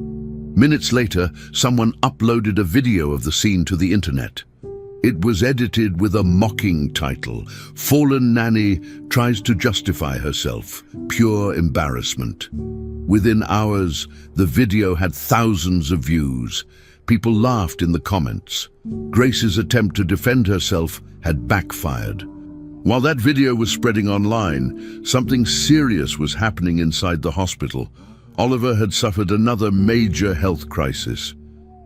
Minutes later, someone uploaded a video of the scene to the internet. It was edited with a mocking title, "Fallen Nanny Tries to Justify Herself, Pure Embarrassment." Within hours, the video had thousands of views. People laughed in the comments. Grace's attempt to defend herself had backfired. While that video was spreading online, something serious was happening inside the hospital. Oliver had suffered another major health crisis.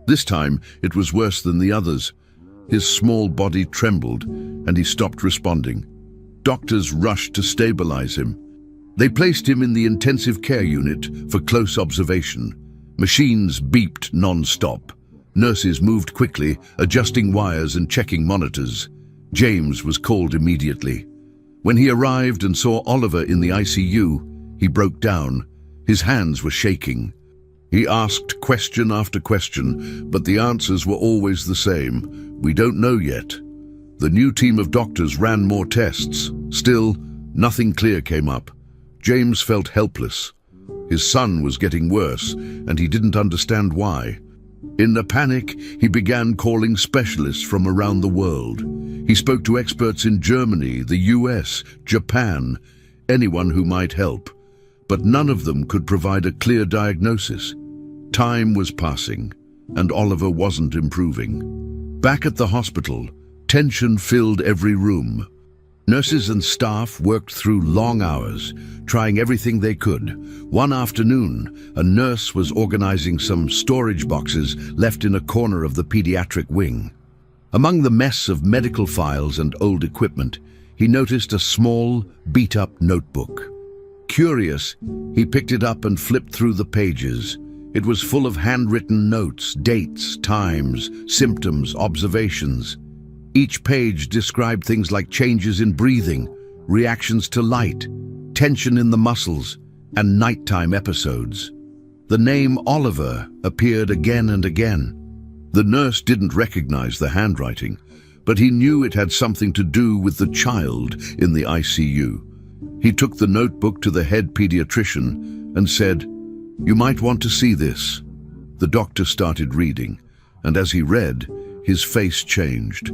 This time, it was worse than the others. His small body trembled, and he stopped responding. Doctors rushed to stabilize him. They placed him in the intensive care unit for close observation. Machines beeped non-stop. Nurses moved quickly, adjusting wires and checking monitors. James was called immediately. When he arrived and saw Oliver in the ICU, he broke down. His hands were shaking. He asked question after question, but the answers were always the same. "We don't know yet." The new team of doctors ran more tests. Still, nothing clear came up. James felt helpless. His son was getting worse, and he didn't understand why. In a panic, he began calling specialists from around the world. He spoke to experts in Germany, the US, Japan, anyone who might help. But none of them could provide a clear diagnosis. Time was passing, and Oliver wasn't improving. Back at the hospital, tension filled every room. Nurses and staff worked through long hours, trying everything they could. One afternoon, a nurse was organizing some storage boxes left in a corner of the pediatric wing. Among the mess of medical files and old equipment, he noticed a small, beat-up notebook. Curious, he picked it up and flipped through the pages. It was full of handwritten notes, dates, times, symptoms, observations. Each page described things like changes in breathing, reactions to light, tension in the muscles, and nighttime episodes. The name Oliver appeared again and again. The nurse didn't recognize the handwriting, but he knew it had something to do with the child in the ICU. He took the notebook to the head pediatrician and said, "You might want to see this." The doctor started reading, and as he read, his face changed.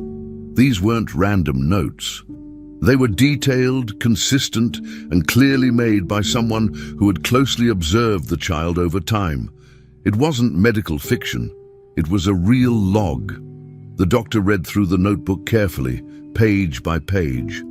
These weren't random notes. They were detailed, consistent, and clearly made by someone who had closely observed the child over time. It wasn't medical fiction. It was a real log. The doctor read through the notebook carefully, page by page.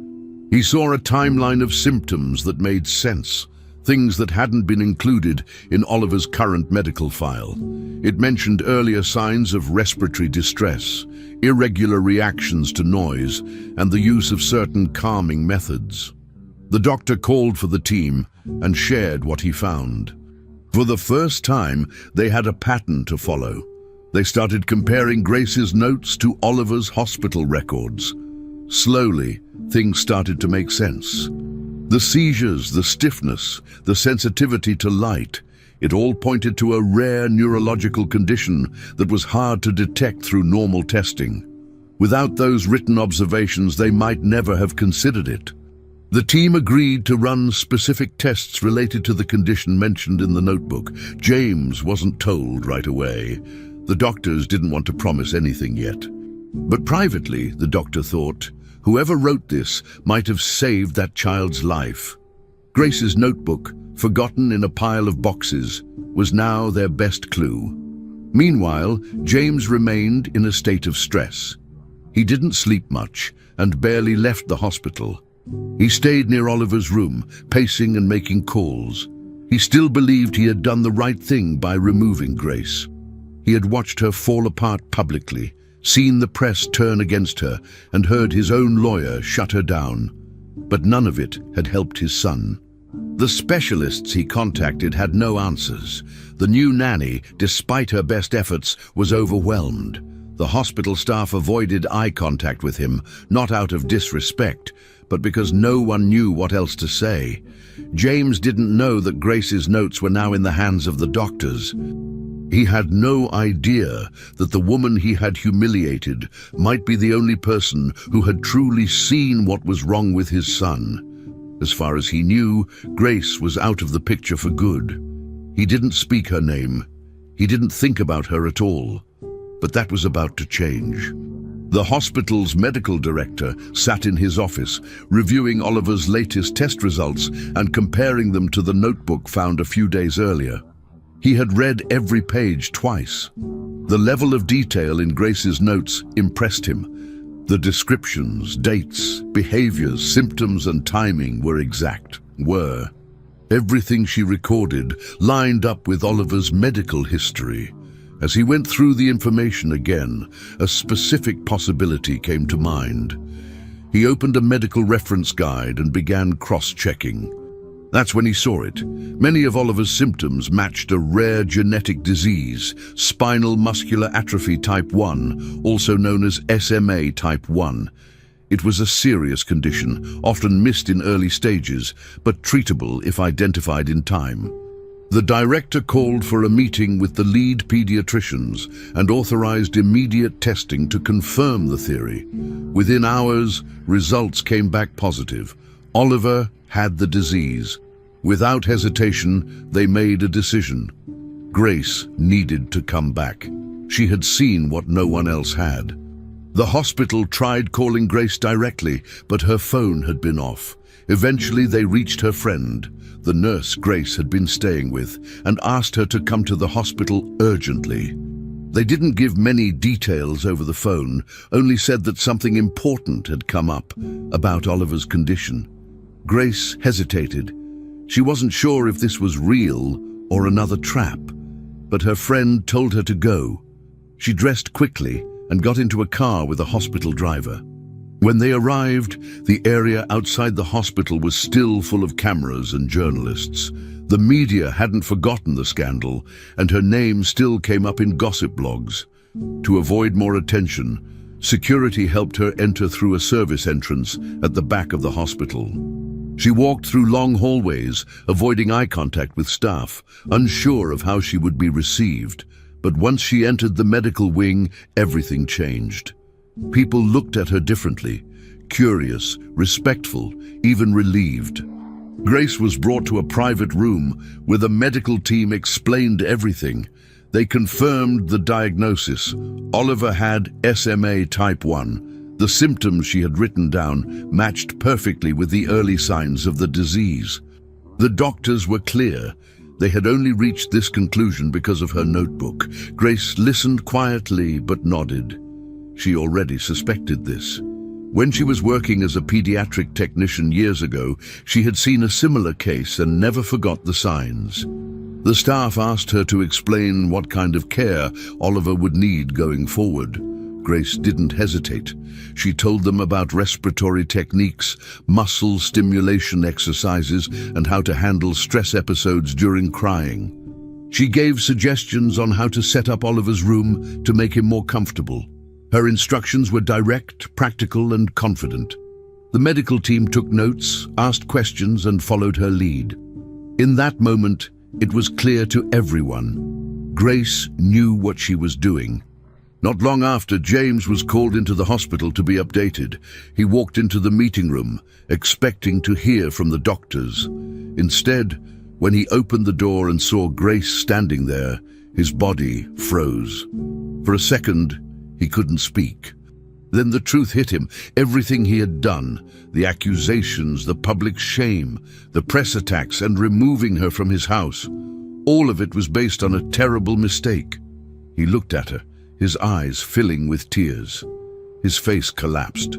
He saw a timeline of symptoms that made sense, things that hadn't been included in Oliver's current medical file. It mentioned earlier signs of respiratory distress, irregular reactions to noise, and the use of certain calming methods. The doctor called for the team and shared what he found. For the first time, they had a pattern to follow. They started comparing Grace's notes to Oliver's hospital records. Slowly, things started to make sense. The seizures, the stiffness, the sensitivity to light. It all pointed to a rare neurological condition that was hard to detect through normal testing. Without those written observations, they might never have considered it. The team agreed to run specific tests related to the condition mentioned in the notebook. James wasn't told right away. The doctors didn't want to promise anything yet. But privately, the doctor thought, whoever wrote this might have saved that child's life. Grace's notebook, forgotten in a pile of boxes, was now their best clue. Meanwhile, James remained in a state of stress. He didn't sleep much and barely left the hospital. He stayed near Oliver's room, pacing and making calls. He still believed he had done the right thing by removing Grace. He had watched her fall apart publicly, seen the press turn against her, and heard his own lawyer shut her down. But none of it had helped his son. The specialists he contacted had no answers. The new nanny, despite her best efforts, was overwhelmed. The hospital staff avoided eye contact with him, not out of disrespect, but because no one knew what else to say. James didn't know that Grace's notes were now in the hands of the doctors. He had no idea that the woman he had humiliated might be the only person who had truly seen what was wrong with his son. As far as he knew, Grace was out of the picture for good. He didn't speak her name. He didn't think about her at all. But that was about to change. The hospital's medical director sat in his office, reviewing Oliver's latest test results and comparing them to the notebook found a few days earlier. He had read every page twice. The level of detail in Grace's notes impressed him. The descriptions, dates, behaviors, symptoms, and timing were exact. Everything she recorded lined up with Oliver's medical history. As he went through the information again, a specific possibility came to mind. He opened a medical reference guide and began cross-checking. That's when he saw it. Many of Oliver's symptoms matched a rare genetic disease, spinal muscular atrophy type 1, also known as SMA type 1. It was a serious condition, often missed in early stages, but treatable if identified in time. The director called for a meeting with the lead pediatricians and authorized immediate testing to confirm the theory. Within hours, results came back positive. Oliver had the disease. Without hesitation, they made a decision. Grace needed to come back. She had seen what no one else had. The hospital tried calling Grace directly, but her phone had been off. Eventually, they reached her friend, the nurse Grace had been staying with, and asked her to come to the hospital urgently. They didn't give many details over the phone, only said that something important had come up about Oliver's condition. Grace hesitated. She wasn't sure if this was real or another trap, but her friend told her to go. She dressed quickly and got into a car with a hospital driver. When they arrived, the area outside the hospital was still full of cameras and journalists. The media hadn't forgotten the scandal, and her name still came up in gossip blogs. To avoid more attention, security helped her enter through a service entrance at the back of the hospital. She walked through long hallways, avoiding eye contact with staff, unsure of how she would be received. But once she entered the medical wing, everything changed. People looked at her differently, curious, respectful, even relieved. Grace was brought to a private room where the medical team explained everything. They confirmed the diagnosis. Oliver had SMA type 1. The symptoms she had written down matched perfectly with the early signs of the disease. The doctors were clear. They had only reached this conclusion because of her notebook. Grace listened quietly but nodded. She already suspected this. When she was working as a pediatric technician years ago, she had seen a similar case and never forgot the signs. The staff asked her to explain what kind of care Oliver would need going forward. Grace didn't hesitate. She told them about respiratory techniques, muscle stimulation exercises, and how to handle stress episodes during crying. She gave suggestions on how to set up Oliver's room to make him more comfortable. Her instructions were direct, practical, and confident. The medical team took notes, asked questions, and followed her lead. In that moment, It was clear to everyone. Grace knew what she was doing. Not long after, James was called into the hospital to be updated. He walked into the meeting room, expecting to hear from the doctors. Instead, when he opened the door and saw Grace standing there, his body froze. For a second, he couldn't speak. Then the truth hit him. Everything he had done, the accusations, the public shame, the press attacks, and removing her from his house, all of it was based on a terrible mistake. He looked at her, his eyes filling with tears. His face collapsed.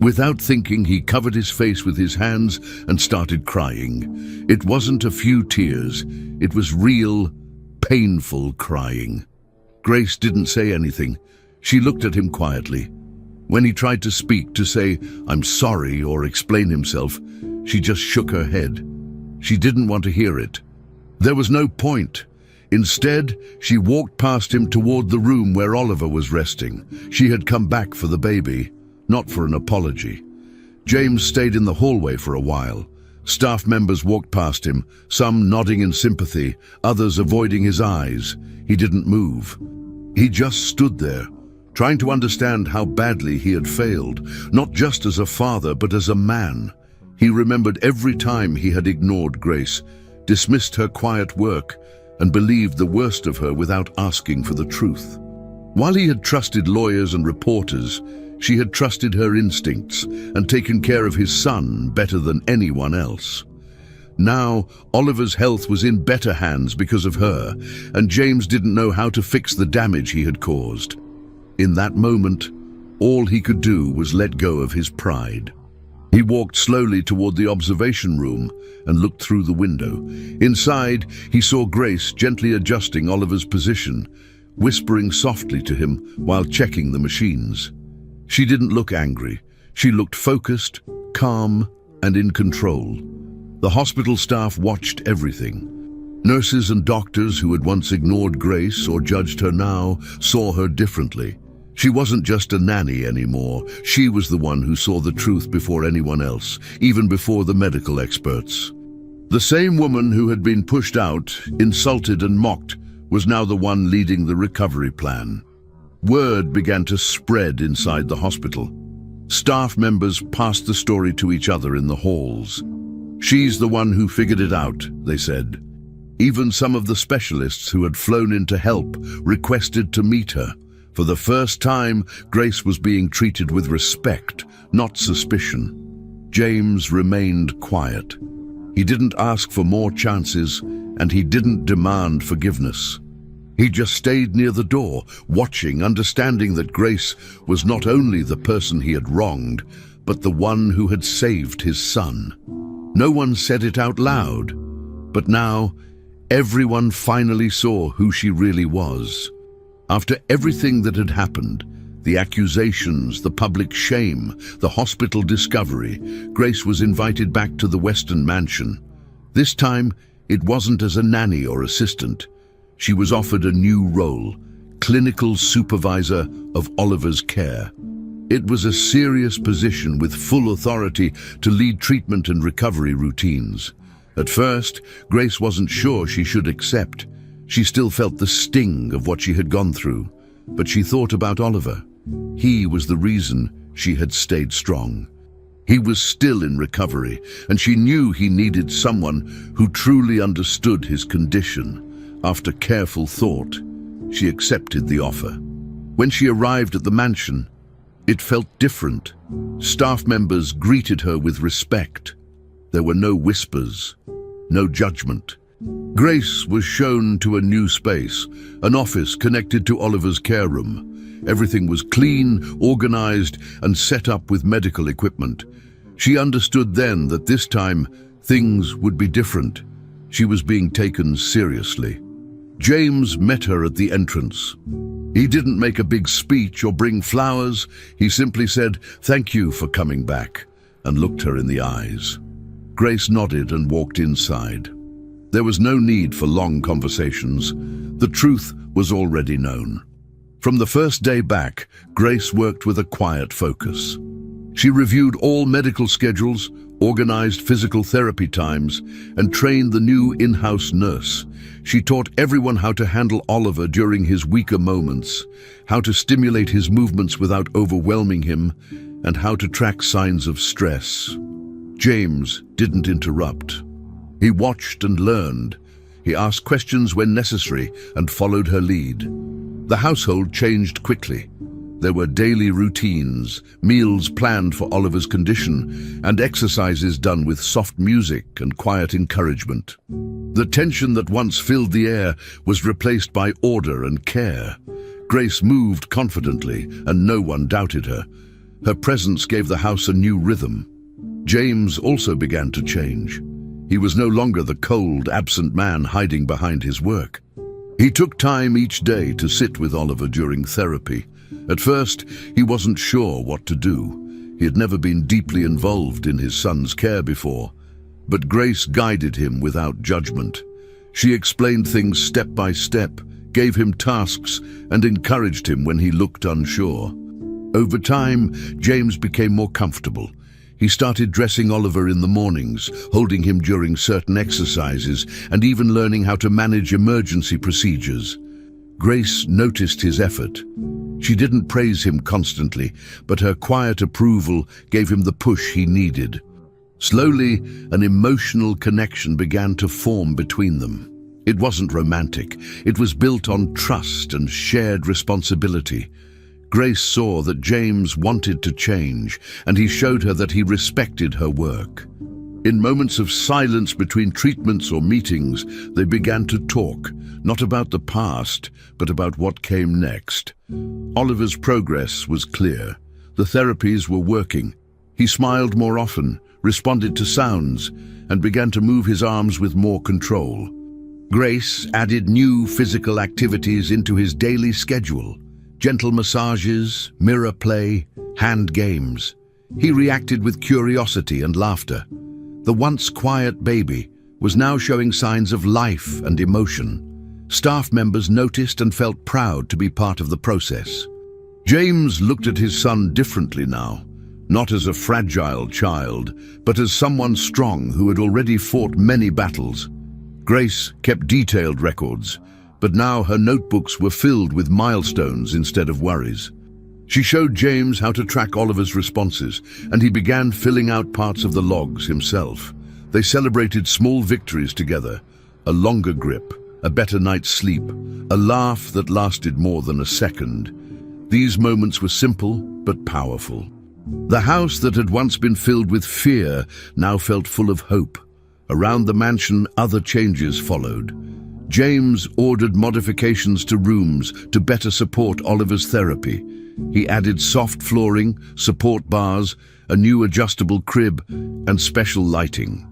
Without thinking, he covered his face with his hands and started crying. It wasn't a few tears. It was real, painful crying. Grace didn't say anything. She looked at him quietly. When he tried to speak, to say, "I'm sorry," or explain himself, she just shook her head. She didn't want to hear it. There was no point. Instead, she walked past him toward the room where Oliver was resting. She had come back for the baby, not for an apology. James stayed in the hallway for a while. Staff members walked past him, some nodding in sympathy, others avoiding his eyes. He didn't move. He just stood there, trying to understand how badly he had failed, not just as a father, but as a man. He remembered every time he had ignored Grace, dismissed her quiet work, and believed the worst of her without asking for the truth. While he had trusted lawyers and reporters, she had trusted her instincts and taken care of his son better than anyone else. Now, Oliver's health was in better hands because of her, and James didn't know how to fix the damage he had caused. In that moment, all he could do was let go of his pride. He walked slowly toward the observation room and looked through the window. Inside, he saw Grace gently adjusting Oliver's position, whispering softly to him while checking the machines. She didn't look angry. She looked focused, calm, and in control. The hospital staff watched everything. Nurses and doctors who had once ignored Grace or judged her now saw her differently. She wasn't just a nanny anymore. She was the one who saw the truth before anyone else, even before the medical experts. The same woman who had been pushed out, insulted and mocked, was now the one leading the recovery plan. Word began to spread inside the hospital. Staff members passed the story to each other in the halls. "She's the one who figured it out," they said. Even some of the specialists who had flown in to help requested to meet her. For the first time, Grace was being treated with respect, not suspicion. James remained quiet. He didn't ask for more chances, and he didn't demand forgiveness. He just stayed near the door, watching, understanding that Grace was not only the person he had wronged, but the one who had saved his son. No one said it out loud, but now everyone finally saw who she really was. After everything that had happened, the accusations, the public shame, the hospital discovery, Grace was invited back to the Western Mansion. This time, it wasn't as a nanny or assistant. She was offered a new role, clinical supervisor of Oliver's care. It was a serious position with full authority to lead treatment and recovery routines. At first, Grace wasn't sure she should accept. She still felt the sting of what she had gone through, but she thought about Oliver. He was the reason she had stayed strong. He was still in recovery, and she knew he needed someone who truly understood his condition. After careful thought, she accepted the offer. When she arrived at the mansion, it felt different. Staff members greeted her with respect. There were no whispers, no judgment. Grace was shown to a new space, an office connected to Oliver's care room. Everything was clean, organized, and set up with medical equipment. She understood then that this time things would be different. She was being taken seriously. James met her at the entrance. He didn't make a big speech or bring flowers. He simply said, "Thank you for coming back," and looked her in the eyes. Grace nodded and walked inside. There was no need for long conversations. The truth was already known. From the first day back, Grace worked with a quiet focus. She reviewed all medical schedules, organized physical therapy times, and trained the new in-house nurse. She taught everyone how to handle Oliver during his weaker moments, how to stimulate his movements without overwhelming him, and how to track signs of stress. James didn't interrupt. He watched and learned. He asked questions when necessary and followed her lead. The household changed quickly. There were daily routines, meals planned for Oliver's condition, and exercises done with soft music and quiet encouragement. The tension that once filled the air was replaced by order and care. Grace moved confidently, and no one doubted her. Her presence gave the house a new rhythm. James also began to change. He was no longer the cold, absent man hiding behind his work. He took time each day to sit with Oliver during therapy. At first, he wasn't sure what to do. He had never been deeply involved in his son's care before. But Grace guided him without judgment. She explained things step by step, gave him tasks, and encouraged him when he looked unsure. Over time, James became more comfortable. He started dressing Oliver in the mornings, holding him during certain exercises, and even learning how to manage emergency procedures. Grace noticed his effort. She didn't praise him constantly, but her quiet approval gave him the push he needed. Slowly, an emotional connection began to form between them. It wasn't romantic. It was built on trust and shared responsibility. Grace saw that James wanted to change, and he showed her that he respected her work. In moments of silence between treatments or meetings, they began to talk, not about the past, but about what came next. Oliver's progress was clear. The therapies were working. He smiled more often, responded to sounds, and began to move his arms with more control. Grace added new physical activities into his daily schedule. Gentle massages, mirror play, hand games. He reacted with curiosity and laughter. The once quiet baby was now showing signs of life and emotion. Staff members noticed and felt proud to be part of the process. James looked at his son differently now, not as a fragile child, but as someone strong who had already fought many battles. Grace kept detailed records, but now her notebooks were filled with milestones instead of worries. She showed James how to track Oliver's responses, and he began filling out parts of the logs himself. They celebrated small victories together: a longer grip, a better night's sleep, a laugh that lasted more than a second. These moments were simple but powerful. The house that had once been filled with fear now felt full of hope. Around the mansion, other changes followed. James ordered modifications to rooms to better support Oliver's therapy. He added soft flooring, support bars, a new adjustable crib, and special lighting.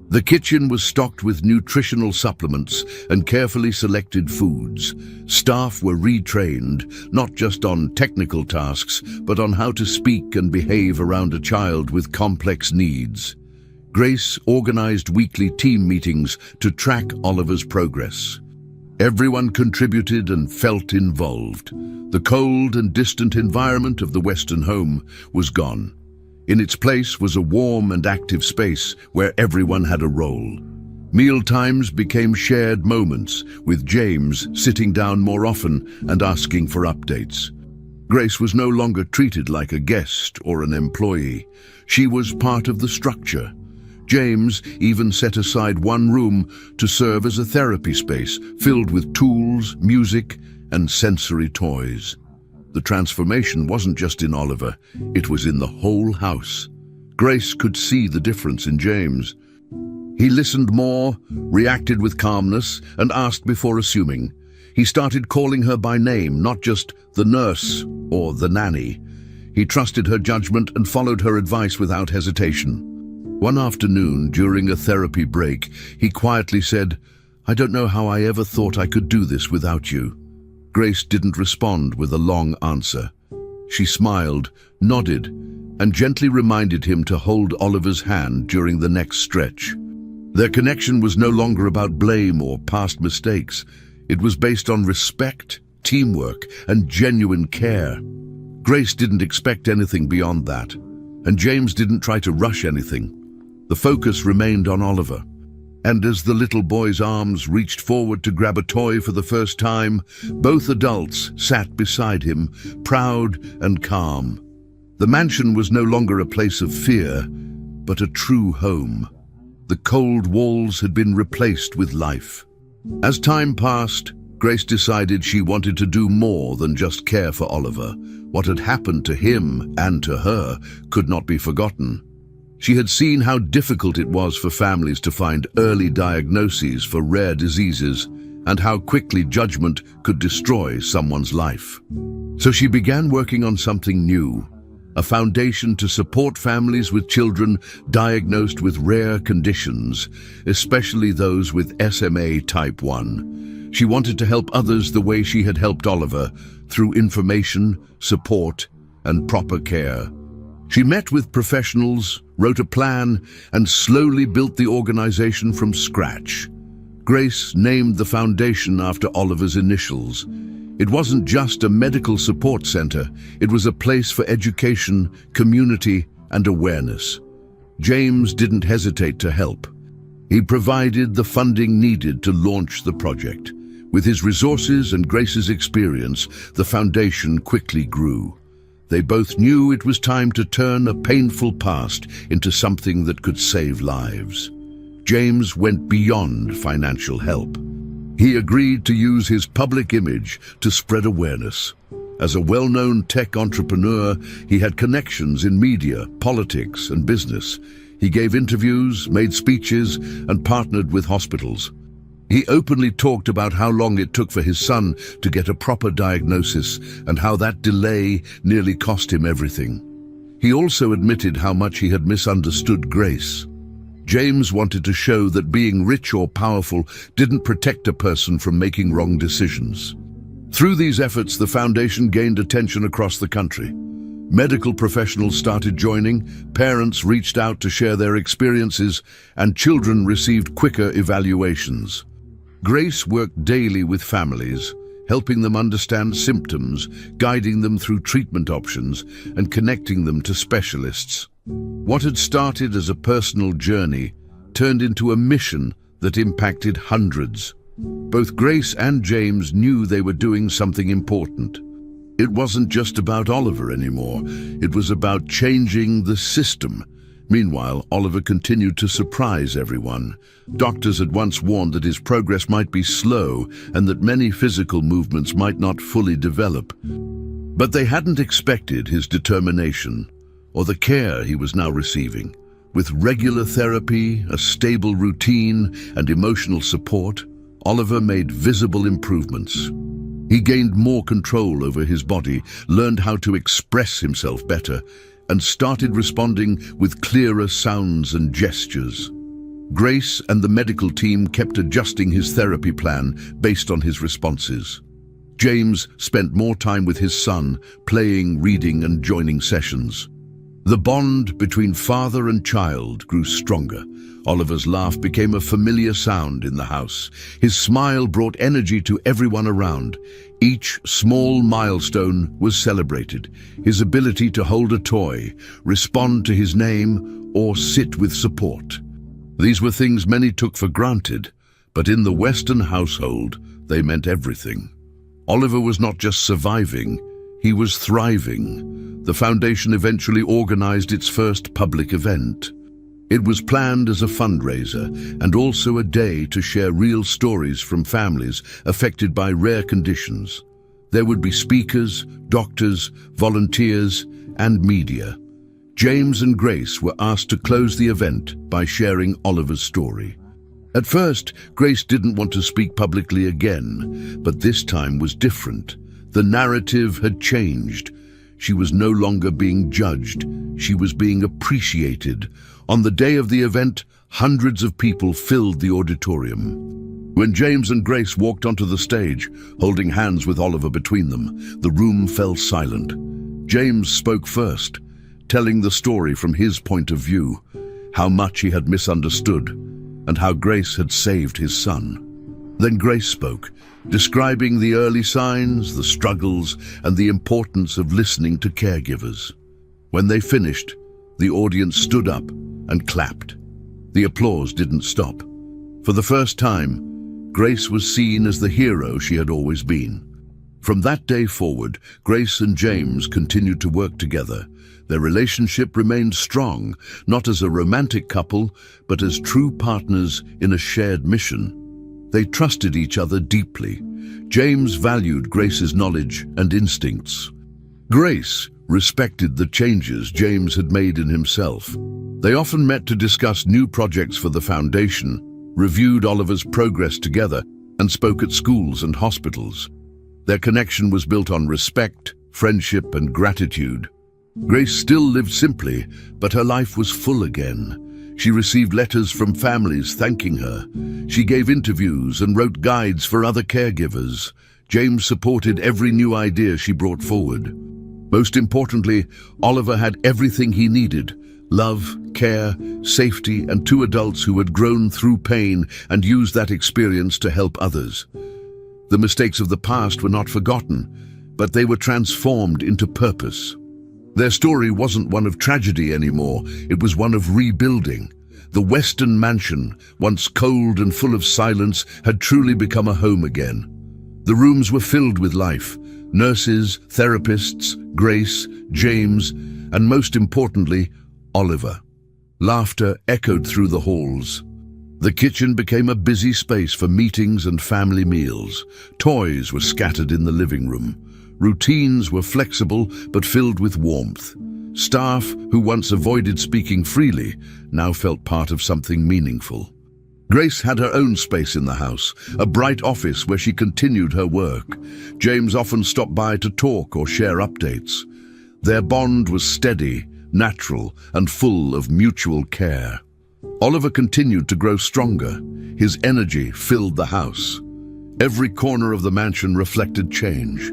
The kitchen was stocked with nutritional supplements and carefully selected foods. Staff were retrained, not just on technical tasks, but on how to speak and behave around a child with complex needs. Grace organized weekly team meetings to track Oliver's progress. Everyone contributed and felt involved. The cold and distant environment of the Western home was gone. In its place was a warm and active space where everyone had a role. Meal times became shared moments, with James sitting down more often and asking for updates. Grace was no longer treated like a guest or an employee. She was part of the structure. James even set aside one room to serve as a therapy space filled with tools, music, and sensory toys. The transformation wasn't just in Oliver, it was in the whole house. Grace could see the difference in James. He listened more, reacted with calmness, and asked before assuming. He started calling her by name, not just the nurse or the nanny. He trusted her judgment and followed her advice without hesitation. One afternoon, during a therapy break, he quietly said, "I don't know how I ever thought I could do this without you." Grace didn't respond with a long answer. She smiled, nodded, and gently reminded him to hold Oliver's hand during the next stretch. Their connection was no longer about blame or past mistakes. It was based on respect, teamwork, and genuine care. Grace didn't expect anything beyond that, and James didn't try to rush anything. The focus remained on Oliver, and as the little boy's arms reached forward to grab a toy for the first time, both adults sat beside him, proud and calm. The mansion was no longer a place of fear, but a true home. The cold walls had been replaced with life. As time passed, Grace decided she wanted to do more than just care for Oliver. What had happened to him and to her could not be forgotten. She had seen how difficult it was for families to find early diagnoses for rare diseases and how quickly judgment could destroy someone's life. So she began working on something new, a foundation to support families with children diagnosed with rare conditions, especially those with SMA type 1. She wanted to help others the way she had helped Oliver, through information, support, and proper care. She met with professionals, wrote a plan, and slowly built the organization from scratch. Grace named the foundation after Oliver's initials. It wasn't just a medical support center, it was a place for education, community, and awareness. James didn't hesitate to help. He provided the funding needed to launch the project. With his resources and Grace's experience, the foundation quickly grew. They both knew it was time to turn a painful past into something that could save lives. James went beyond financial help. He agreed to use his public image to spread awareness. As a well-known tech entrepreneur, he had connections in media, politics, and business. He gave interviews, made speeches, and partnered with hospitals. He openly talked about how long it took for his son to get a proper diagnosis and how that delay nearly cost him everything. He also admitted how much he had misunderstood Grace. James wanted to show that being rich or powerful didn't protect a person from making wrong decisions. Through these efforts, the foundation gained attention across the country. Medical professionals started joining, parents reached out to share their experiences, and children received quicker evaluations. Grace worked daily with families, helping them understand symptoms, guiding them through treatment options, and connecting them to specialists. What had started as a personal journey turned into a mission that impacted hundreds. Both Grace and James knew they were doing something important. It wasn't just about Oliver anymore. It was about changing the system. Meanwhile, Oliver continued to surprise everyone. Doctors had once warned that his progress might be slow and that many physical movements might not fully develop. But they hadn't expected his determination or the care he was now receiving. With regular therapy, a stable routine, and emotional support, Oliver made visible improvements. He gained more control over his body, learned how to express himself better, and started responding with clearer sounds and gestures. Grace and the medical team kept adjusting his therapy plan based on his responses. James spent more time with his son, playing, reading, and joining sessions. The bond between father and child grew stronger. Oliver's laugh became a familiar sound in the house. His smile brought energy to everyone around. Each small milestone was celebrated. His ability to hold a toy, respond to his name, or sit with support. These were things many took for granted, but in the Western household, they meant everything. Oliver was not just surviving, he was thriving. The foundation eventually organized its first public event. It was planned as a fundraiser and also a day to share real stories from families affected by rare conditions. There would be speakers, doctors, volunteers, and media. James and Grace were asked to close the event by sharing Oliver's story. At first, Grace didn't want to speak publicly again, but this time was different. The narrative had changed. She was no longer being judged. She was being appreciated. On the day of the event, hundreds of people filled the auditorium. When James and Grace walked onto the stage, holding hands with Oliver between them, the room fell silent. James spoke first, telling the story from his point of view, how much he had misunderstood, and how Grace had saved his son. Then Grace spoke, describing the early signs, the struggles, and the importance of listening to caregivers. When they finished, the audience stood up and clapped. The applause didn't stop. For the first time, Grace was seen as the hero she had always been. From that day forward, Grace and James continued to work together. Their relationship remained strong, not as a romantic couple, but as true partners in a shared mission. They trusted each other deeply. James valued Grace's knowledge and instincts. Grace respected the changes James had made in himself. They often met to discuss new projects for the foundation, reviewed Oliver's progress together, and spoke at schools and hospitals. Their connection was built on respect, friendship, and gratitude. Grace still lived simply, but her life was full again. She received letters from families thanking her. She gave interviews and wrote guides for other caregivers. James supported every new idea she brought forward. Most importantly, Oliver had everything he needed: love, care, safety, and two adults who had grown through pain and used that experience to help others. The mistakes of the past were not forgotten, but they were transformed into purpose. Their story wasn't one of tragedy anymore, it was one of rebuilding. The Western mansion, once cold and full of silence, had truly become a home again. The rooms were filled with life: nurses, therapists, Grace, James, and most importantly, Oliver. Laughter echoed through the halls. The kitchen became a busy space for meetings and family meals. Toys were scattered in the living room. Routines were flexible but filled with warmth. Staff, who once avoided speaking freely, now felt part of something meaningful. Grace had her own space in the house, a bright office where she continued her work. James often stopped by to talk or share updates. Their bond was steady, natural, and full of mutual care. Oliver continued to grow stronger. His energy filled the house. Every corner of the mansion reflected change.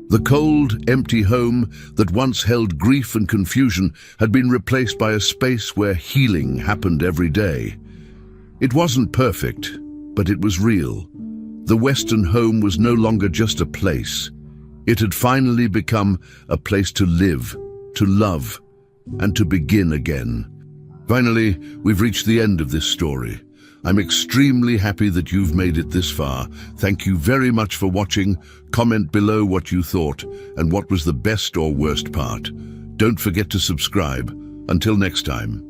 The cold, empty home that once held grief and confusion had been replaced by a space where healing happened every day. It wasn't perfect, but it was real. The Western home was no longer just a place. It had finally become a place to live, to love, and to begin again. Finally, we've reached the end of this story. I'm extremely happy that you've made it this far. Thank you very much for watching. Comment below what you thought and what was the best or worst part. Don't forget to subscribe. Until next time.